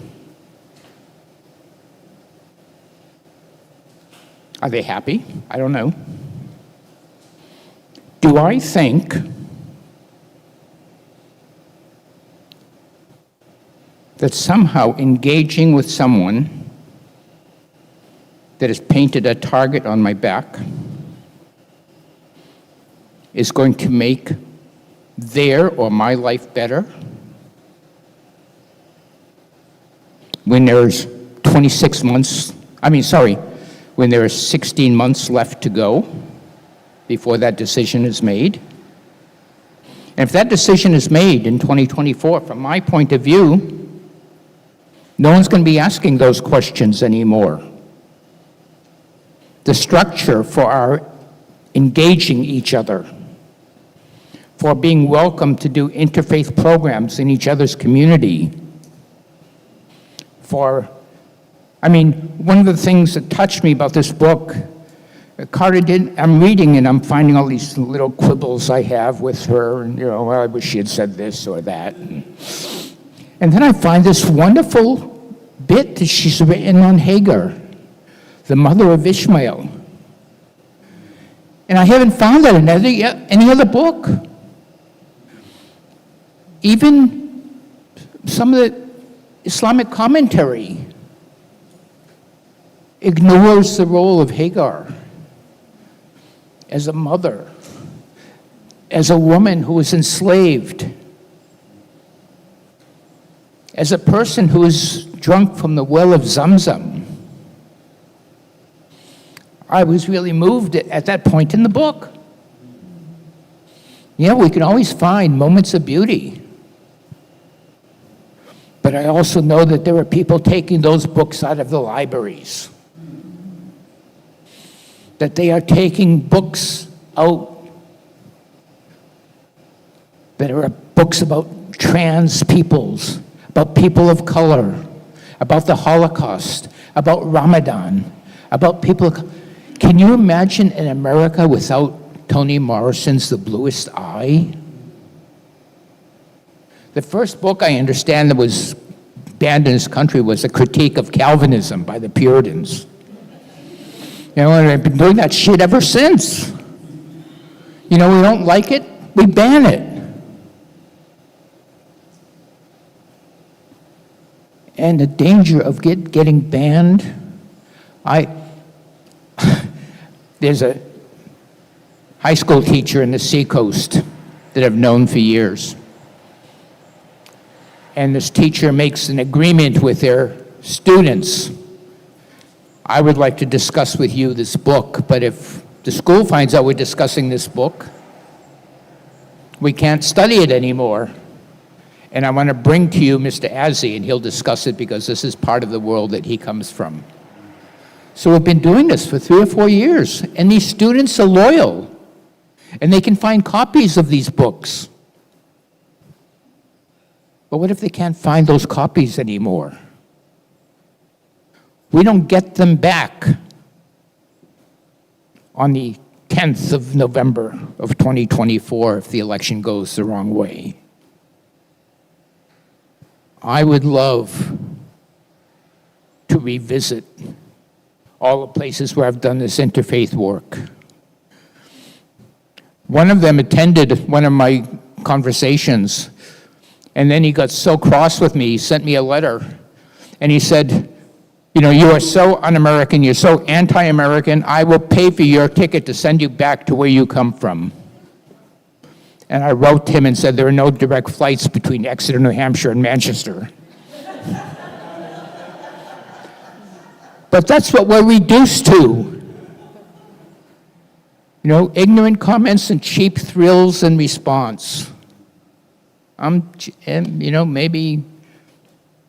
Are they happy? I don't know. Do I think that somehow engaging with someone that has painted a target on my back is going to make their or my life better when there's 26 months, when there is 16 months left to go before that decision is made. And if that decision is made in 2024, from my point of view, no one's going to be asking those questions anymore. The structure for our engaging each other, for being welcome to do interfaith programs in each other's community, one of the things that touched me about this book, Carter I'm reading and I'm finding all these little quibbles I have with her, and, well, I wish she had said this or that. And then I find this wonderful bit that she's written on Hagar, the mother of Ishmael. And I haven't found that in any other book. Even some of the Islamic commentary ignores the role of Hagar as a mother, as a woman who was enslaved, as a person who was drunk from the well of Zamzam. I was really moved at that point in the book. Yeah, we can always find moments of beauty. But I also know that there are people taking those books out of the libraries. That they are taking books out that are books about trans peoples, about people of color, about the Holocaust, about Ramadan, about people. Can you imagine an America without Toni Morrison's The Bluest Eye? The first book I understand that was banned in this country was a critique of Calvinism by the Puritans. And I've been doing that shit ever since. We don't like it, we ban it. And the danger of getting banned, there's a high school teacher in the Seacoast that I've known for years. And this teacher makes an agreement with their students. I would like to discuss with you this book, but if the school finds out we're discussing this book, we can't study it anymore. And I want to bring to you Mr. Azzi, and he'll discuss it because this is part of the world that he comes from. So we've been doing this for 3 or 4 years, and these students are loyal, and they can find copies of these books. But what if they can't find those copies anymore? We don't get them back on the 10th of November of 2024 if the election goes the wrong way. I would love to revisit all the places where I've done this interfaith work. One of them attended one of my conversations, and then he got so cross with me, he sent me a letter, and he said, you are so un-American, you're so anti-American, I will pay for your ticket to send you back to where you come from. And I wrote him and said, there are no direct flights between Exeter, New Hampshire, and Manchester. But that's what we're reduced to. Ignorant comments and cheap thrills in response. Maybe,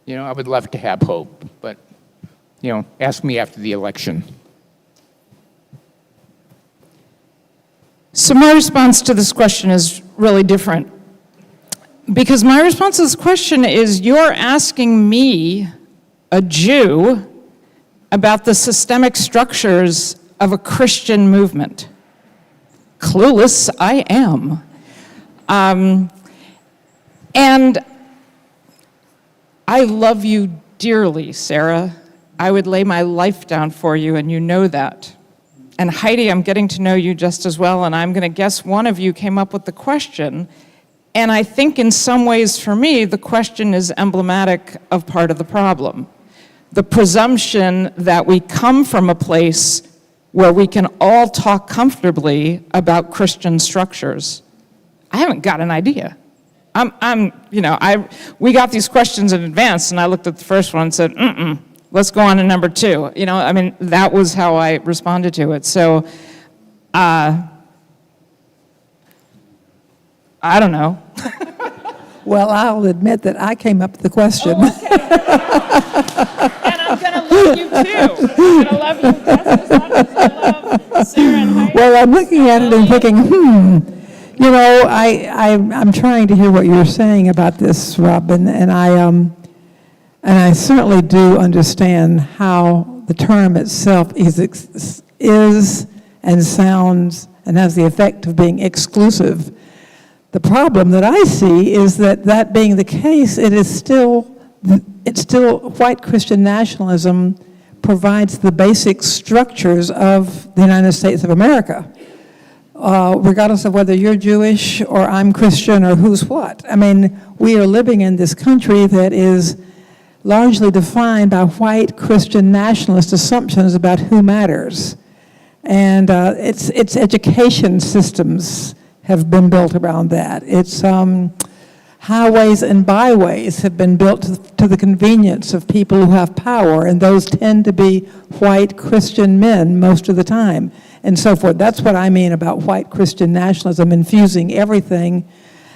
I would love to have hope, but, ask me after the election. So my response to this question is really different. Because my response to this question is, you're asking me, a Jew, about the systemic structures of a Christian movement. Clueless I am. And I love you dearly, Sarah. I would lay my life down for you, and you know that. And Heidi, I'm getting to know you just as well, and I'm going to guess one of you came up with the question, And I think in some ways, for me, the question is emblematic of part of the problem. The presumption that we come from a place where we can all talk comfortably about Christian structures. I haven't got an idea. We got these questions in advance, and I looked at the first one and said, let's go on to number 2. That was how I responded to it. So, I don't know. Well, I'll admit that I came up with the question. Oh, okay. And I'm going to love you too. I'm going to love you just as much as I love Sarah and Heidi. Well, I'm looking at it and thinking, I'm trying to hear what you're saying about this, Robin, and I certainly do understand how the term itself is and sounds and has the effect of being exclusive. The problem that I see is that being the case, it's still white Christian nationalism provides the basic structures of the United States of America, regardless of whether you're Jewish or I'm Christian or who's what. We are living in this country that is largely defined by white Christian nationalist assumptions about who matters. And its education systems have been built around that. Its highways and byways have been built to the convenience of people who have power, and those tend to be white Christian men most of the time, and so forth. That's what I mean about white Christian nationalism infusing everything.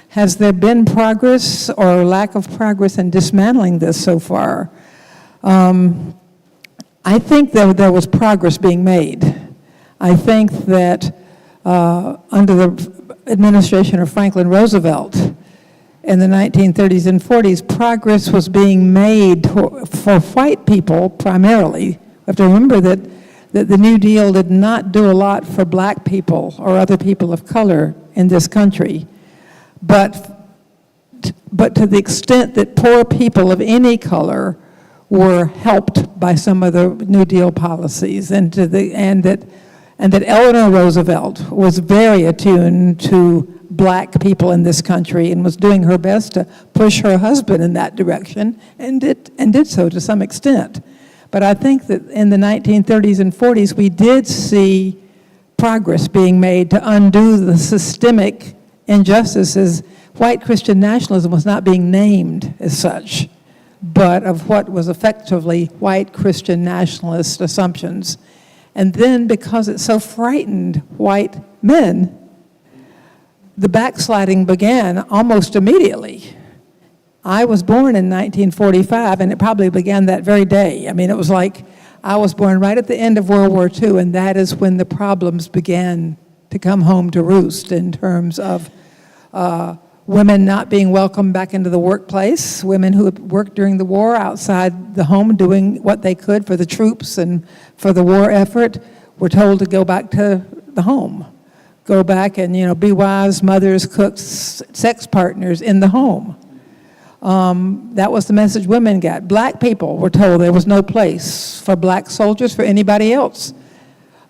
Has there been progress or lack of progress in dismantling this so far? I think there was progress being made. I think that under the administration of Franklin Roosevelt in the 1930s and 40s, progress was being made for white people primarily. We have to remember that the New Deal did not do a lot for black people or other people of color in this country. But to the extent that poor people of any color were helped by some of the New Deal policies, and that Eleanor Roosevelt was very attuned to black people in this country and was doing her best to push her husband in that direction, and did so to some extent. But I think that in the 1930s and 40s, we did see progress being made to undo the systemic injustices. White Christian nationalism was not being named as such, but of what was effectively white Christian nationalist assumptions. And then, because it so frightened white men, the backsliding began almost immediately. I was born in 1945, and it probably began that very day. It was like I was born right at the end of World War II, and that is when the problems began to come home to roost in terms of women not being welcomed back into the workplace, women who had worked during the war outside the home doing what they could for the troops and for the war effort, were told to go back to the home. Go back and, be wives, mothers, cooks, sex partners in the home. That was the message women got. Black people were told there was no place for black soldiers, for anybody else,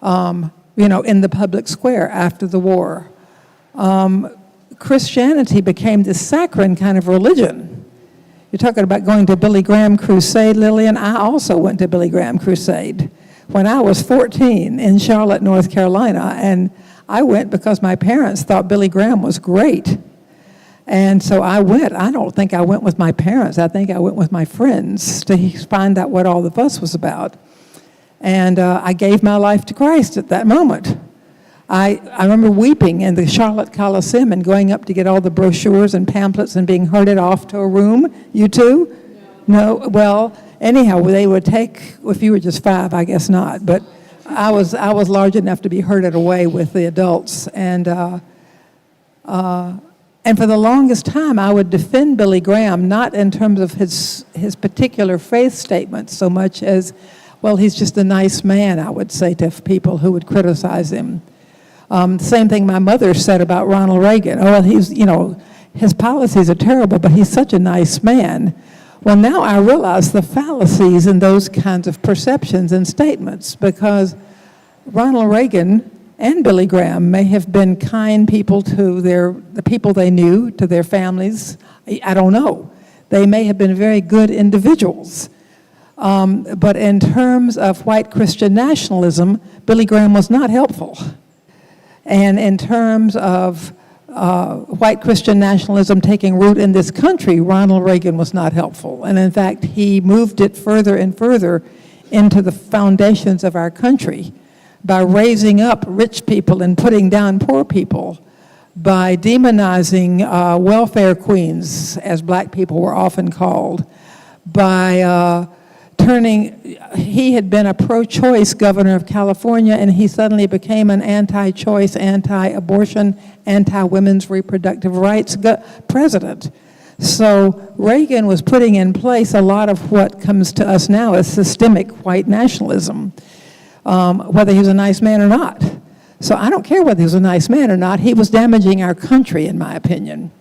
in the public square after the war. Christianity became this saccharine kind of religion. You're talking about going to Billy Graham crusade, Lillian. I also went to Billy Graham crusade when I was 14 in Charlotte, North Carolina, and I went because my parents thought Billy Graham was great. And so I went. I don't think I went with my parents. I think I went with my friends to find out what all the fuss was about. And I gave my life to Christ at that moment. I remember weeping in the Charlotte Coliseum and going up to get all the brochures and pamphlets and being herded off to a room. You too? No? Well, anyhow, they would take, if you were just 5, I guess not, but I was large enough to be herded away with the adults. And for the longest time, I would defend Billy Graham, not in terms of his particular faith statements so much as, well, he's just a nice man, I would say to people who would criticize him. Same thing my mother said about Ronald Reagan. Oh, well, his policies are terrible, but he's such a nice man. Well, now I realize the fallacies in those kinds of perceptions and statements, because Ronald Reagan and Billy Graham may have been kind people to the people they knew, to their families. I don't know. They may have been very good individuals. But in terms of white Christian nationalism, Billy Graham was not helpful. And in terms of white Christian nationalism taking root in this country, Ronald Reagan was not helpful. And in fact, he moved it further and further into the foundations of our country by raising up rich people and putting down poor people, by demonizing welfare queens, as black people were often called, by he had been a pro-choice governor of California, and he suddenly became an anti-choice, anti-abortion, anti-women's reproductive rights president. So Reagan was putting in place a lot of what comes to us now as systemic white nationalism, whether he was a nice man or not. So I don't care whether he was a nice man or not. He was damaging our country, in my opinion.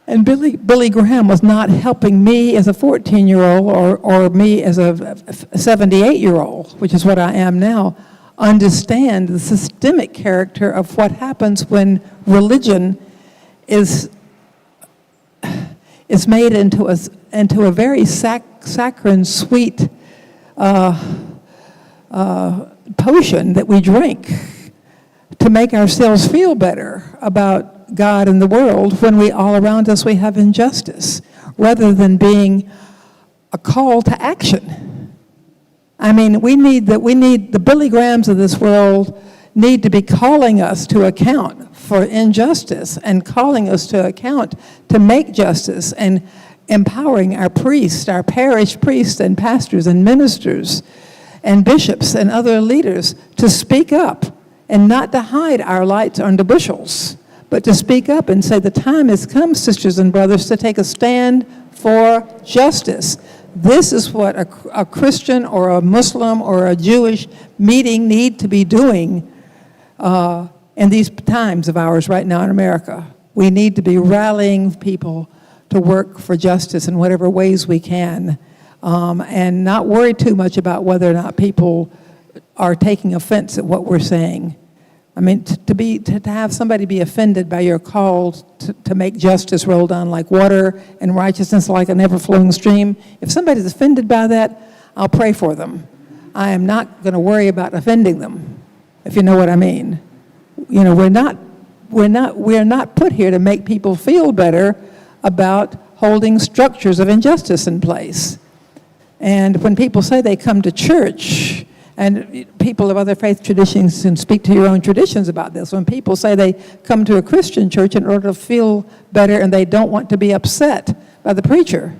And Billy Graham was not helping me as a 14-year-old or me as a 78-year-old, which is what I am now, understand the systemic character of what happens when religion is made into a very saccharine, sweet potion that we drink to make ourselves feel better about God and the world, when all around us we have injustice, rather than being a call to action. I mean, we need the Billy Grahams of this world need to be calling us to account for injustice and calling us to account to make justice, and empowering our priests, our parish priests and pastors and ministers and bishops and other leaders to speak up and not to hide our lights under bushels, but to speak up and say, the time has come, sisters and brothers, to take a stand for justice. This is what a Christian or a Muslim or a Jewish meeting need to be doing in these times of ours right now in America. We need to be rallying people to work for justice in whatever ways we can, and not worry too much about whether or not people are taking offense at what we're saying. I mean, to have somebody be offended by your call to make justice roll down like water and righteousness like an ever-flowing stream, if somebody's offended by that, I'll pray for them. I am not going to worry about offending them, if you know what I mean. You know, we're not put here to make people feel better about holding structures of injustice in place. And when people say they come to church, and people of other faith traditions can speak to your own traditions about this. When people say they come to a Christian church in order to feel better and they don't want to be upset by the preacher,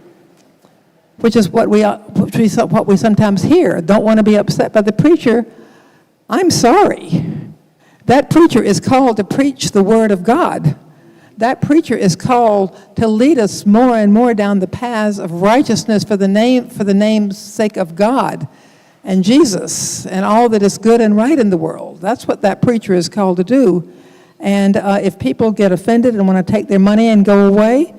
which is what we sometimes hear, don't want to be upset by the preacher, I'm sorry. That preacher is called to preach the word of God. That preacher is called to lead us more and more down the paths of righteousness for the name's sake of God and Jesus and all that is good and right in the world. That's what that preacher is called to do. And if people get offended and want to take their money and go away,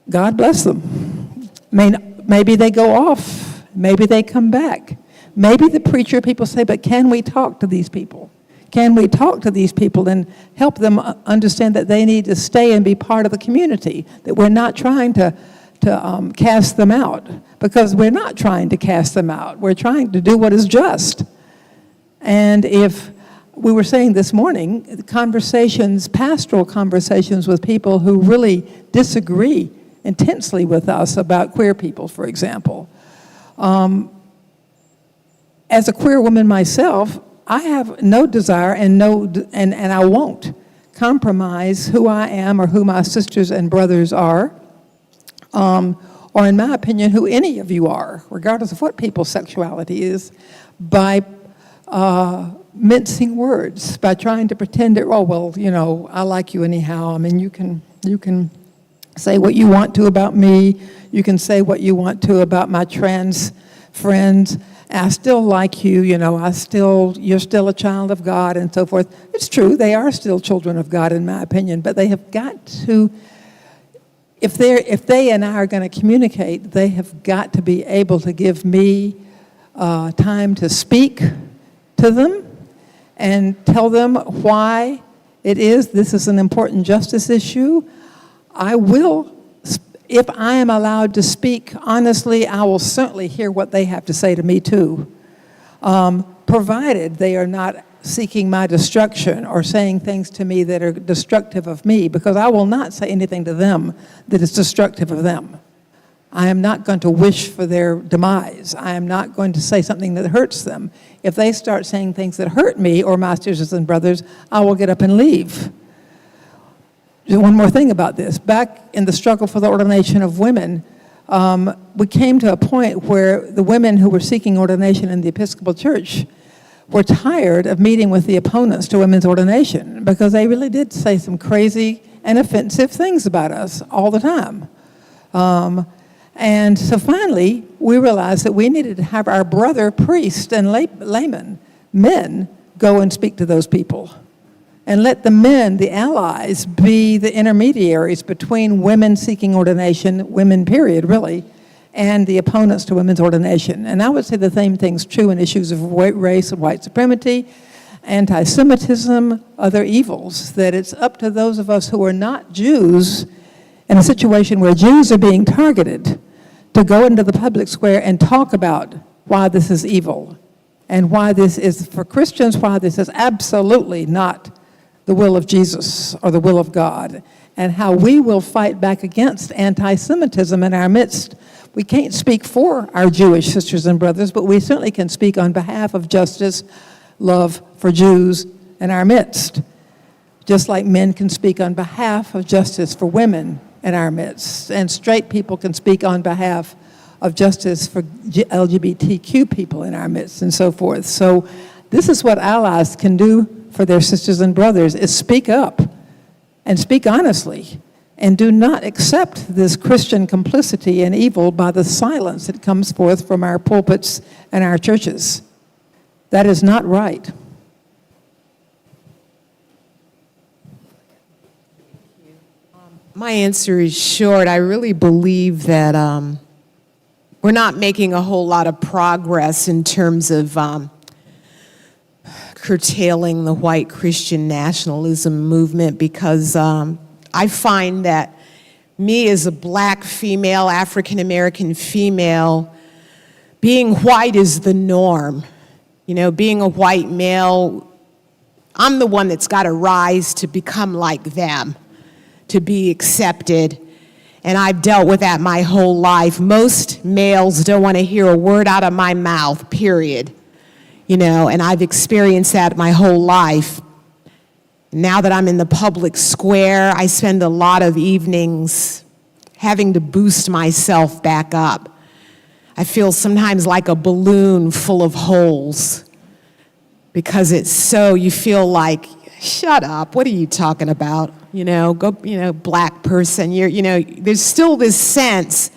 God bless them. Maybe they go off. Maybe they come back. Maybe the preacher, people say, but can we talk to these people? Can we talk to these people and help them understand that they need to stay and be part of the community, that we're not trying to cast them out, because we're not trying to cast them out. We're trying to do what is just. And if we were saying this morning, pastoral conversations with people who really disagree intensely with us about queer people, for example. As a queer woman myself, I have no desire and I won't compromise who I am or who my sisters and brothers are, or in my opinion, who any of you are, regardless of what people's sexuality is, by mincing words, by trying to pretend that, oh, well, you know, I like you anyhow. I mean, you can say what you want to about me. You can say what you want to about my trans friends. I still like you, you know, you're still a child of God and so forth. It's true, they are still children of God in my opinion, but they have got to, if they and I are going to communicate, they have got to be able to give me time to speak to them and tell them why this is an important justice issue. I will, if I am allowed to speak honestly, I will certainly hear what they have to say to me too, provided they are not seeking my destruction or saying things to me that are destructive of me, because I will not say anything to them that is destructive of them. I am not going to wish for their demise. I am not going to say something that hurts them. If they start saying things that hurt me or my sisters and brothers, I will get up and leave. One more thing about this. Back in the struggle for the ordination of women, we came to a point where the women who were seeking ordination in the Episcopal Church were tired of meeting with the opponents to women's ordination, because they really did say some crazy and offensive things about us all the time. And so finally, we realized that we needed to have our brother priests and laymen, men, go and speak to those people. And let the men, the allies, be the intermediaries between women seeking ordination, women period, really, and the opponents to women's ordination. And I would say the same thing's true in issues of race and white supremacy, anti-Semitism, other evils, that it's up to those of us who are not Jews in a situation where Jews are being targeted to go into the public square and talk about why this is evil and why this is, for Christians, why this is absolutely not the will of Jesus or the will of God, and how we will fight back against anti-Semitism in our midst. We can't speak for our Jewish sisters and brothers, but we certainly can speak on behalf of justice, love for Jews in our midst, just like men can speak on behalf of justice for women in our midst, and straight people can speak on behalf of justice for LGBTQ people in our midst, and so forth. So this is what allies can do for their sisters and brothers, is speak up and speak honestly, and do not accept this Christian complicity in evil by the silence that comes forth from our pulpits and our churches. That is not right. My answer is short. I really believe that we're not making a whole lot of progress in terms of curtailing the white Christian nationalism movement, because I find that me as a black female, African-American female, being white is the norm. You know, being a white male, I'm the one that's got to rise to become like them, to be accepted. And I've dealt with that my whole life. Most males don't want to hear a word out of my mouth, period. You know, and I've experienced that my whole life. Now that I'm in the public square, I spend a lot of evenings having to boost myself back up. I feel sometimes like a balloon full of holes, because it's so, you feel like, shut up, what are you talking about? You know, go, you know, black person, you know, there's still this sense.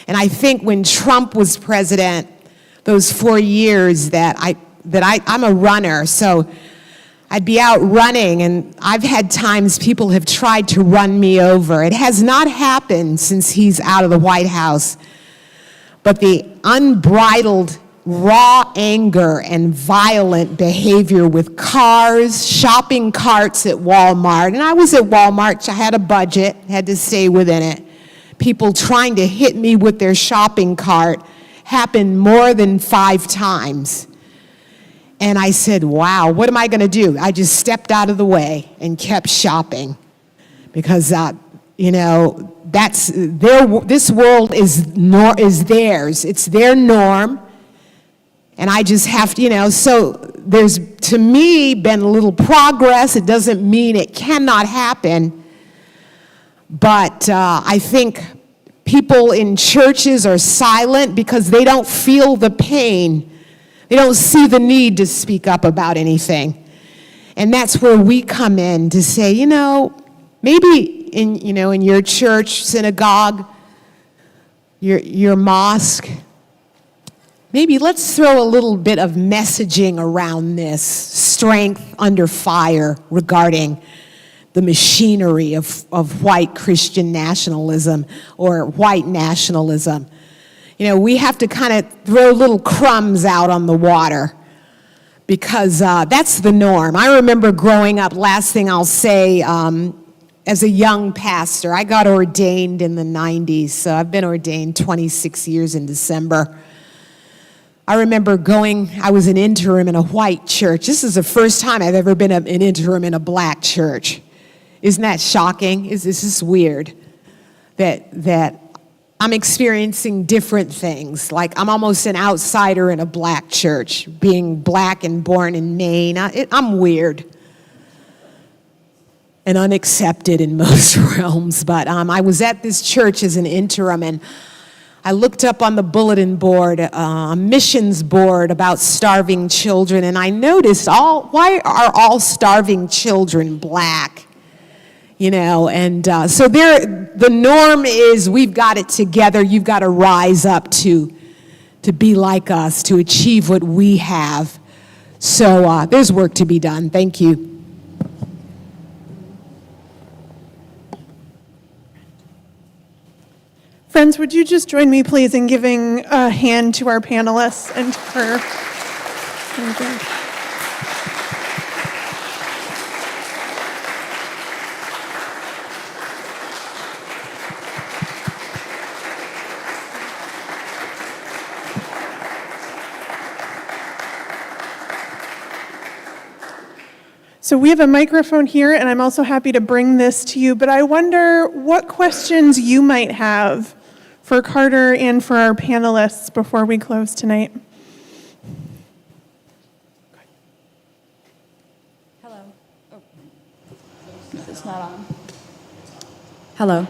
And I think when Trump was president, those 4 years that I'm a runner, so I'd be out running, and I've had times people have tried to run me over. It has not happened since he's out of the White House. But the unbridled, raw anger and violent behavior with cars, shopping carts at Walmart, and I was at Walmart, I had a budget, had to stay within it. People trying to hit me with their shopping cart happened more than 5 times. And I said, wow, what am I going to do? I just stepped out of the way and kept shopping, because, you know, that's this world is theirs. It's their norm. And I just have to, you know, so there's, to me, been a little progress. It doesn't mean it cannot happen. But I think people in churches are silent because they don't feel the pain. They don't see the need to speak up about anything. And that's where we come in to say, you know, maybe in your church, synagogue, your mosque, maybe let's throw a little bit of messaging around this, strength under fire, regarding the machinery of white Christian nationalism or white nationalism. we have to kind of throw little crumbs out on the water because that's the norm. I remember growing up, last thing I'll say, as a young pastor, I got ordained in the 90s, so I've been ordained 26 years in December. I remember I was an interim in a white church. This is the first time I've ever been an interim in a black church. Isn't that shocking? This is weird that I'm experiencing different things. Like I'm almost an outsider in a black church, being black and born in Maine. I'm weird and unaccepted in most realms. But I was at this church as an interim, and I looked up on the bulletin board, a missions board about starving children, and I noticed why are all starving children black? And so the norm is we've got it together. You've got to rise up to be like us, to achieve what we have. So there's work to be done. Thank you. Friends, would you just join me, please, in giving a hand to our panelists and to her? Thank you. So we have a microphone here, and I'm also happy to bring this to you, but I wonder what questions you might have for Carter and for our panelists before we close tonight. Hello. Oh. It's not on. Hello.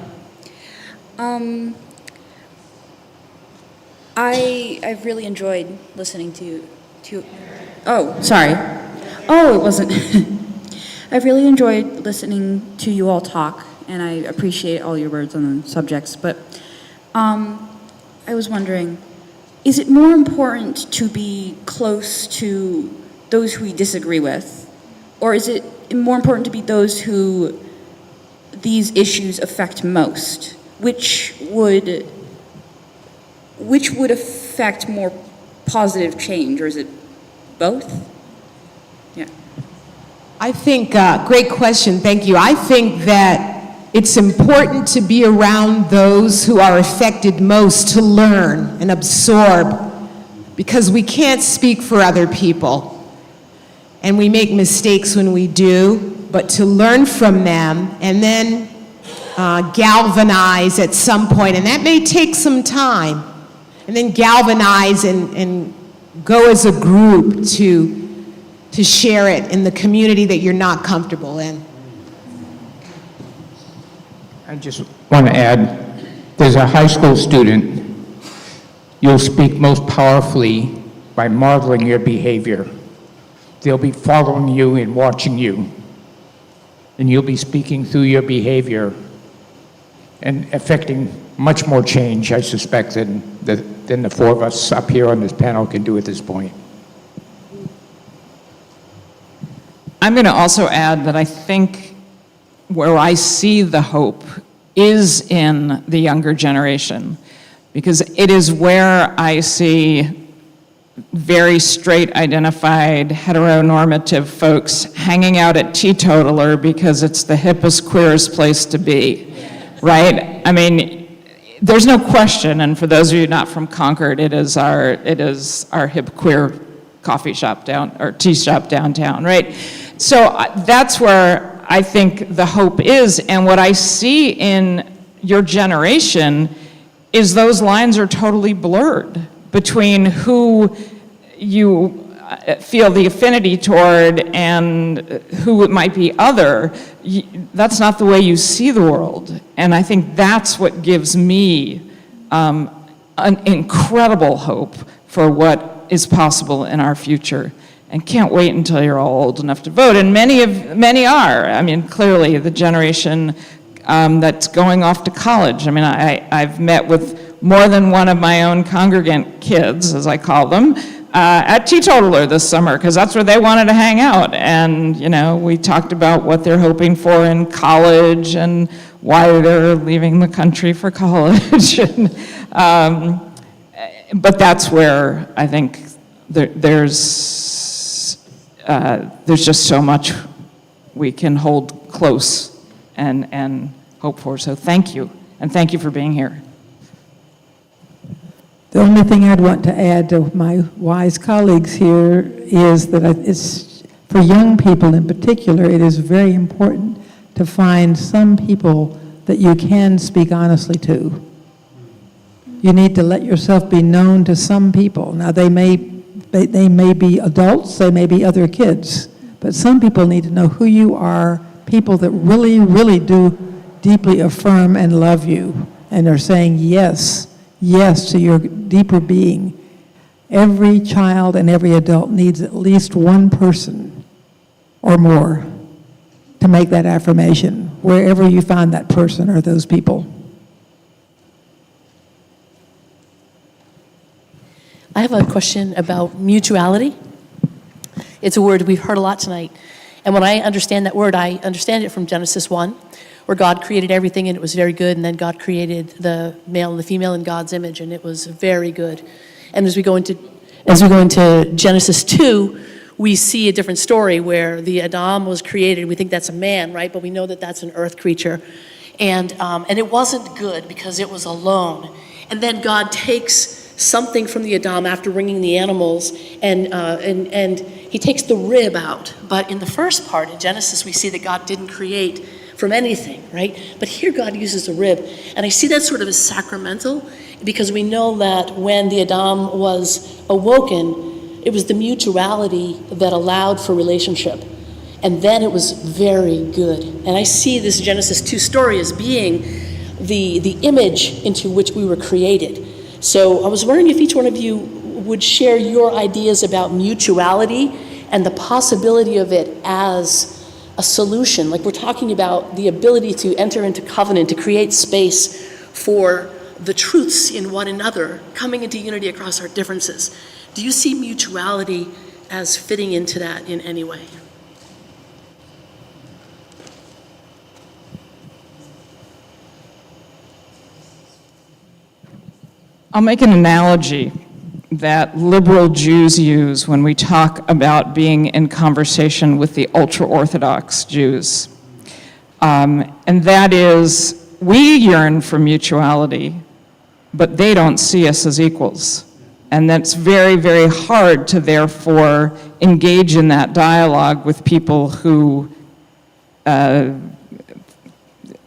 I've really enjoyed listening to oh, sorry. Oh, it wasn't. I've really enjoyed listening to you all talk, and I appreciate all your words on the subjects, but I was wondering, is it more important to be close to those who we disagree with, or is it more important to be those who these issues affect most? Which would affect more positive change, or is it both? Yeah. I think, great question, thank you. I think that it's important to be around those who are affected most to learn and absorb, because we can't speak for other people. And we make mistakes when we do, but to learn from them and then galvanize at some point, and that may take some time, and then galvanize and go as a group to share it in the community that you're not comfortable in. I just want to add, there's a high school student. You'll speak most powerfully by modeling your behavior. They'll be following you and watching you. And you'll be speaking through your behavior and affecting much more change, I suspect, than the four of us up here on this panel can do at this point. I'm going to also add that I think where I see the hope is in the younger generation, because it is where I see very straight identified heteronormative folks hanging out at Teetotaler because it's the hippest, queerest place to be, right? I mean, there's no question, and for those of you not from Concord, it is our hip queer coffee shop or tea shop downtown, right? So that's where I think the hope is, and what I see in your generation is those lines are totally blurred between who you feel the affinity toward and who it might be other. That's not the way you see the world, and I think that's what gives me an incredible hope for what is possible in our future. And can't wait until you're all old enough to vote. And many are. I mean, clearly the generation that's going off to college. I mean, I've met with more than one of my own congregant kids, as I call them, at Teetotaler this summer, because that's where they wanted to hang out. And, we talked about what they're hoping for in college and why they're leaving the country for college. but that's where I think there's just so much we can hold close and hope for. So thank you, and thank you for being here. The only thing I'd want to add to my wise colleagues here is that it's, for young people in particular, it is very important to find some people that you can speak honestly to. You need to let yourself be known to some people. Now, they may be adults, they may be other kids, but some people need to know who you are, people that really, really do deeply affirm and love you, and are saying yes, yes to your deeper being. Every child and every adult needs at least one person or more to make that affirmation, wherever you find that person or those people. I have a question about mutuality. It's a word we've heard a lot tonight. And when I understand that word, I understand it from Genesis 1, where God created everything and it was very good, and then God created the male and the female in God's image, and it was very good. And as we go into Genesis 2, we see a different story where the Adam was created. We think that's a man, right? But we know that that's an earth creature. And it wasn't good because it was alone. And then God takes something from the Adam after bringing the animals, and he takes the rib out. But in the first part, in Genesis, we see that God didn't create from anything, right? But here God uses a rib. And I see that sort of as sacramental, because we know that when the Adam was awoken, it was the mutuality that allowed for relationship. And then it was very good. And I see this Genesis 2 story as being the image into which we were created. So I was wondering if each one of you would share your ideas about mutuality and the possibility of it as a solution. Like, we're talking about the ability to enter into covenant, to create space for the truths in one another, coming into unity across our differences. Do you see mutuality as fitting into that in any way? I'll make an analogy that liberal Jews use when we talk about being in conversation with the ultra-Orthodox Jews. And that is, we yearn for mutuality, but they don't see us as equals. And that's very, very hard to therefore engage in that dialogue with people who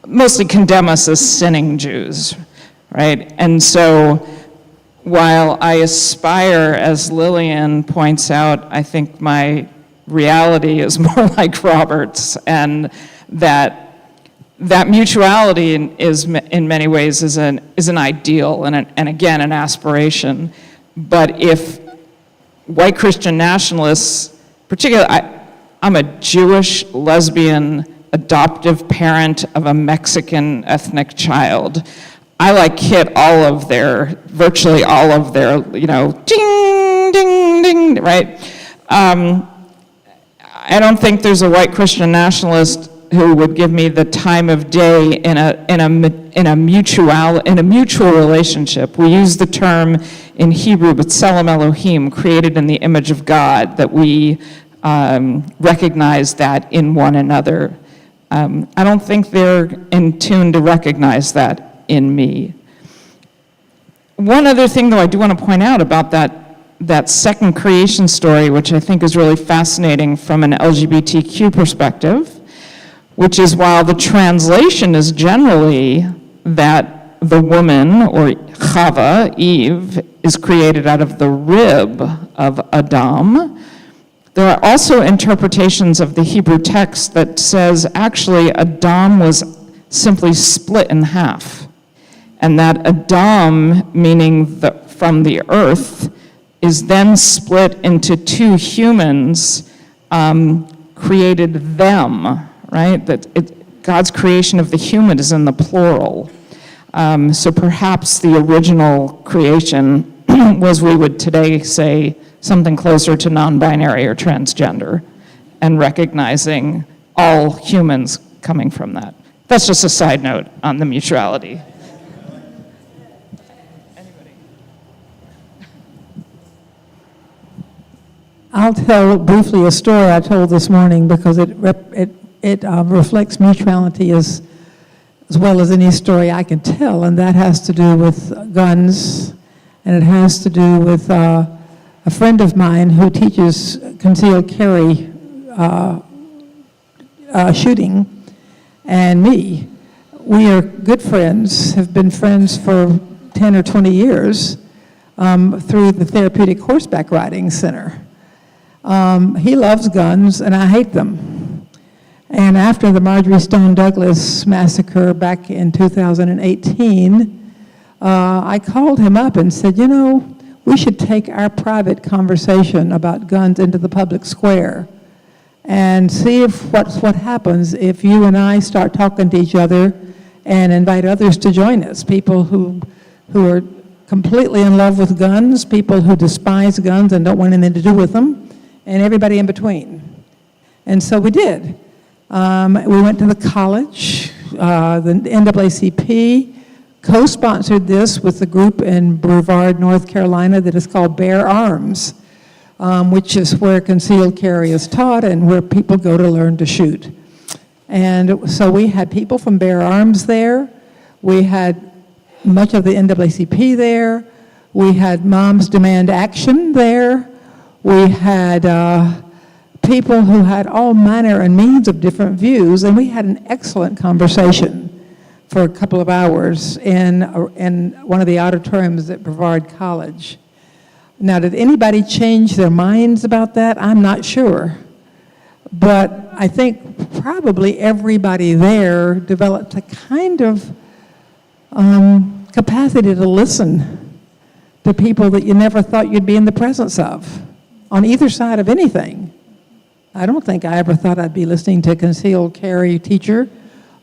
mostly condemn us as sinning Jews, right? And so, while I aspire, as Lillian points out, I think my reality is more like Robert's, and that mutuality is, in many ways, is an ideal and again an aspiration. But if white Christian nationalists, particularly, I'm a Jewish lesbian adoptive parent of a Mexican ethnic child. I hit virtually all of their, ding, ding, ding, right? I don't think there's a white Christian nationalist who would give me the time of day in a mutual relationship. We use the term in Hebrew, B'Tselem Elohim, created in the image of God, that we recognize that in one another. I don't think they're in tune to recognize that in me. One other thing, though, I do want to point out about that second creation story, which I think is really fascinating from an LGBTQ perspective, which is, while the translation is generally that the woman, or Chava, Eve, is created out of the rib of Adam, there are also interpretations of the Hebrew text that says, actually, Adam was simply split in half. And that Adam, meaning from the earth, is then split into two humans, created them, right? God's creation of the human is in the plural. So perhaps the original creation was, we would today say, something closer to non-binary or transgender, and recognizing all humans coming from that. That's just a side note on the mutuality. I'll tell briefly a story I told this morning because it reflects mutuality as well as any story I can tell, and that has to do with guns, and it has to do with a friend of mine who teaches concealed carry shooting, and me. We are good friends, have been friends for 10 or 20 years through the Therapeutic Horseback Riding Center. He loves guns, and I hate them. And after the Marjorie Stone Douglas massacre back in 2018, I called him up and said, you know, we should take our private conversation about guns into the public square and see if what happens if you and I start talking to each other and invite others to join us, people who are completely in love with guns, people who despise guns and don't want anything to do with them, and everybody in between. And so we did. We went to the college, the NAACP co-sponsored this with a group in Brevard, North Carolina that is called Bear Arms, which is where concealed carry is taught and where people go to learn to shoot. And so we had people from Bear Arms there. We had much of the NAACP there. We had Moms Demand Action there. We had people who had all manner and means of different views, and we had an excellent conversation for a couple of hours in one of the auditoriums at Brevard College. Now, did anybody change their minds about that? I'm not sure. But I think probably everybody there developed a kind of capacity to listen to people that you never thought you'd be in the presence of, on either side of anything. I don't think I ever thought I'd be listening to a concealed carry teacher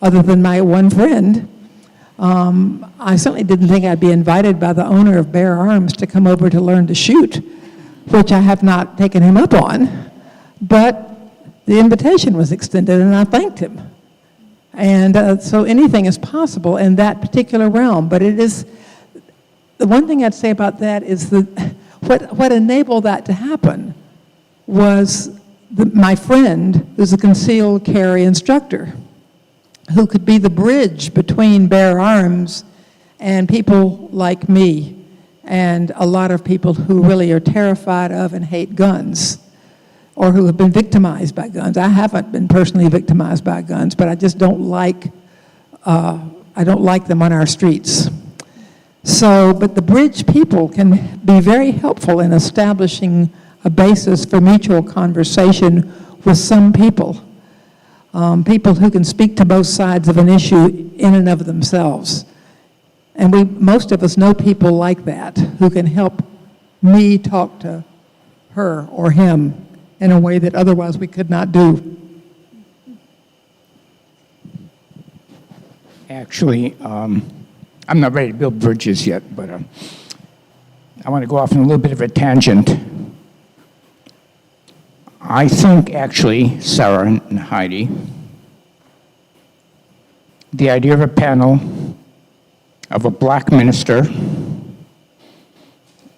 other than my one friend. I certainly didn't think I'd be invited by the owner of Bear Arms to come over to learn to shoot, which I have not taken him up on. But the invitation was extended, and I thanked him. And so anything is possible in that particular realm. But it is, the one thing I'd say about that is that what enabled that to happen was my friend, who's a concealed carry instructor, who could be the bridge between Bear Arms and people like me and a lot of people who really are terrified of and hate guns or who have been victimized by guns. I haven't been personally victimized by guns, but I just don't like them on our streets. So, but the bridge people can be very helpful in establishing a basis for mutual conversation with some people. People who can speak to both sides of an issue in and of themselves. And most of us know people like that who can help me talk to her or him in a way that otherwise we could not do. Actually, I'm not ready to build bridges yet, but I want to go off on a little bit of a tangent. I think, actually, Sarah and Heidi, the idea of a panel of a black minister,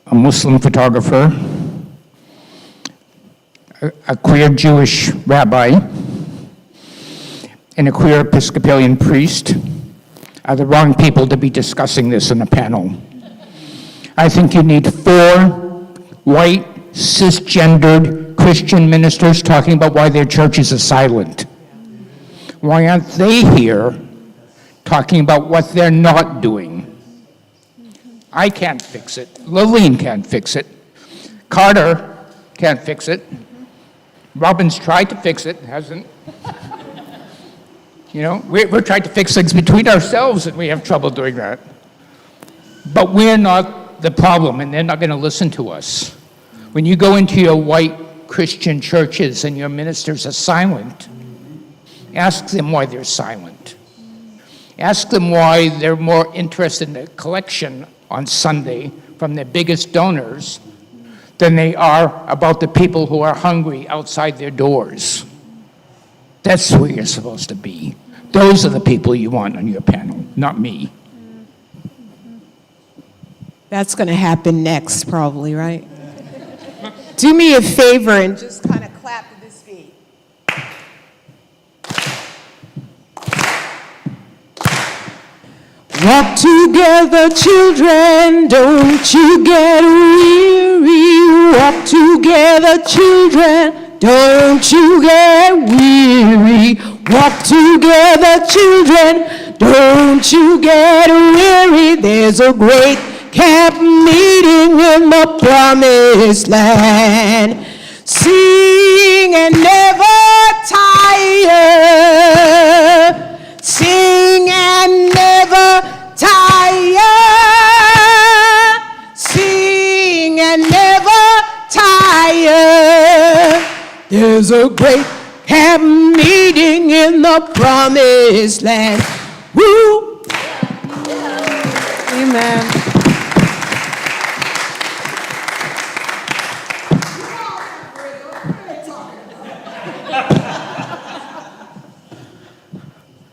a Muslim photographer, a queer Jewish rabbi, and a queer Episcopalian priest are the wrong people to be discussing this in a panel. I think you need 4 white, cisgendered Christian ministers talking about why their churches are silent. Why aren't they here talking about what they're not doing? I can't fix it. Lillian can't fix it. Carter can't fix it. Robin's tried to fix it, hasn't. You know, we're trying to fix things between ourselves and we have trouble doing that. But we're not the problem and they're not going to listen to us. When you go into your white Christian churches and your ministers are silent, ask them why they're silent. Ask them why they're more interested in the collection on Sunday from their biggest donors than they are about the people who are hungry outside their doors. That's where you're supposed to be. Those are the people you want on your panel, not me. That's going to happen next, probably, right? do me a favor and just kind of clap to this beat. Walk together, children, don't you get weary. Walk together, children, don't you get weary. Walk together, children, don't you get weary. There's a great camp meeting in the promised land. Sing and never tire. Sing and never tire. Sing and never tire. There's a great camp meeting in the promised land. Woo! Amen.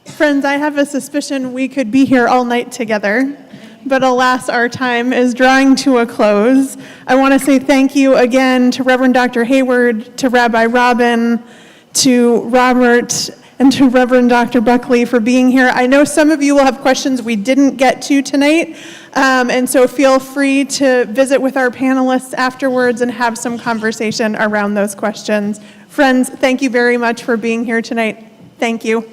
Friends, I have a suspicion we could be here all night together, but alas, our time is drawing to a close. I want to say thank you again to Reverend Dr. Heyward, to Rabbi Robin, to Robert, and to Reverend Dr. Buckley for being here. I know some of you will have questions we didn't get to tonight, and so feel free to visit with our panelists afterwards and have some conversation around those questions. Friends, thank you very much for being here tonight. Thank you.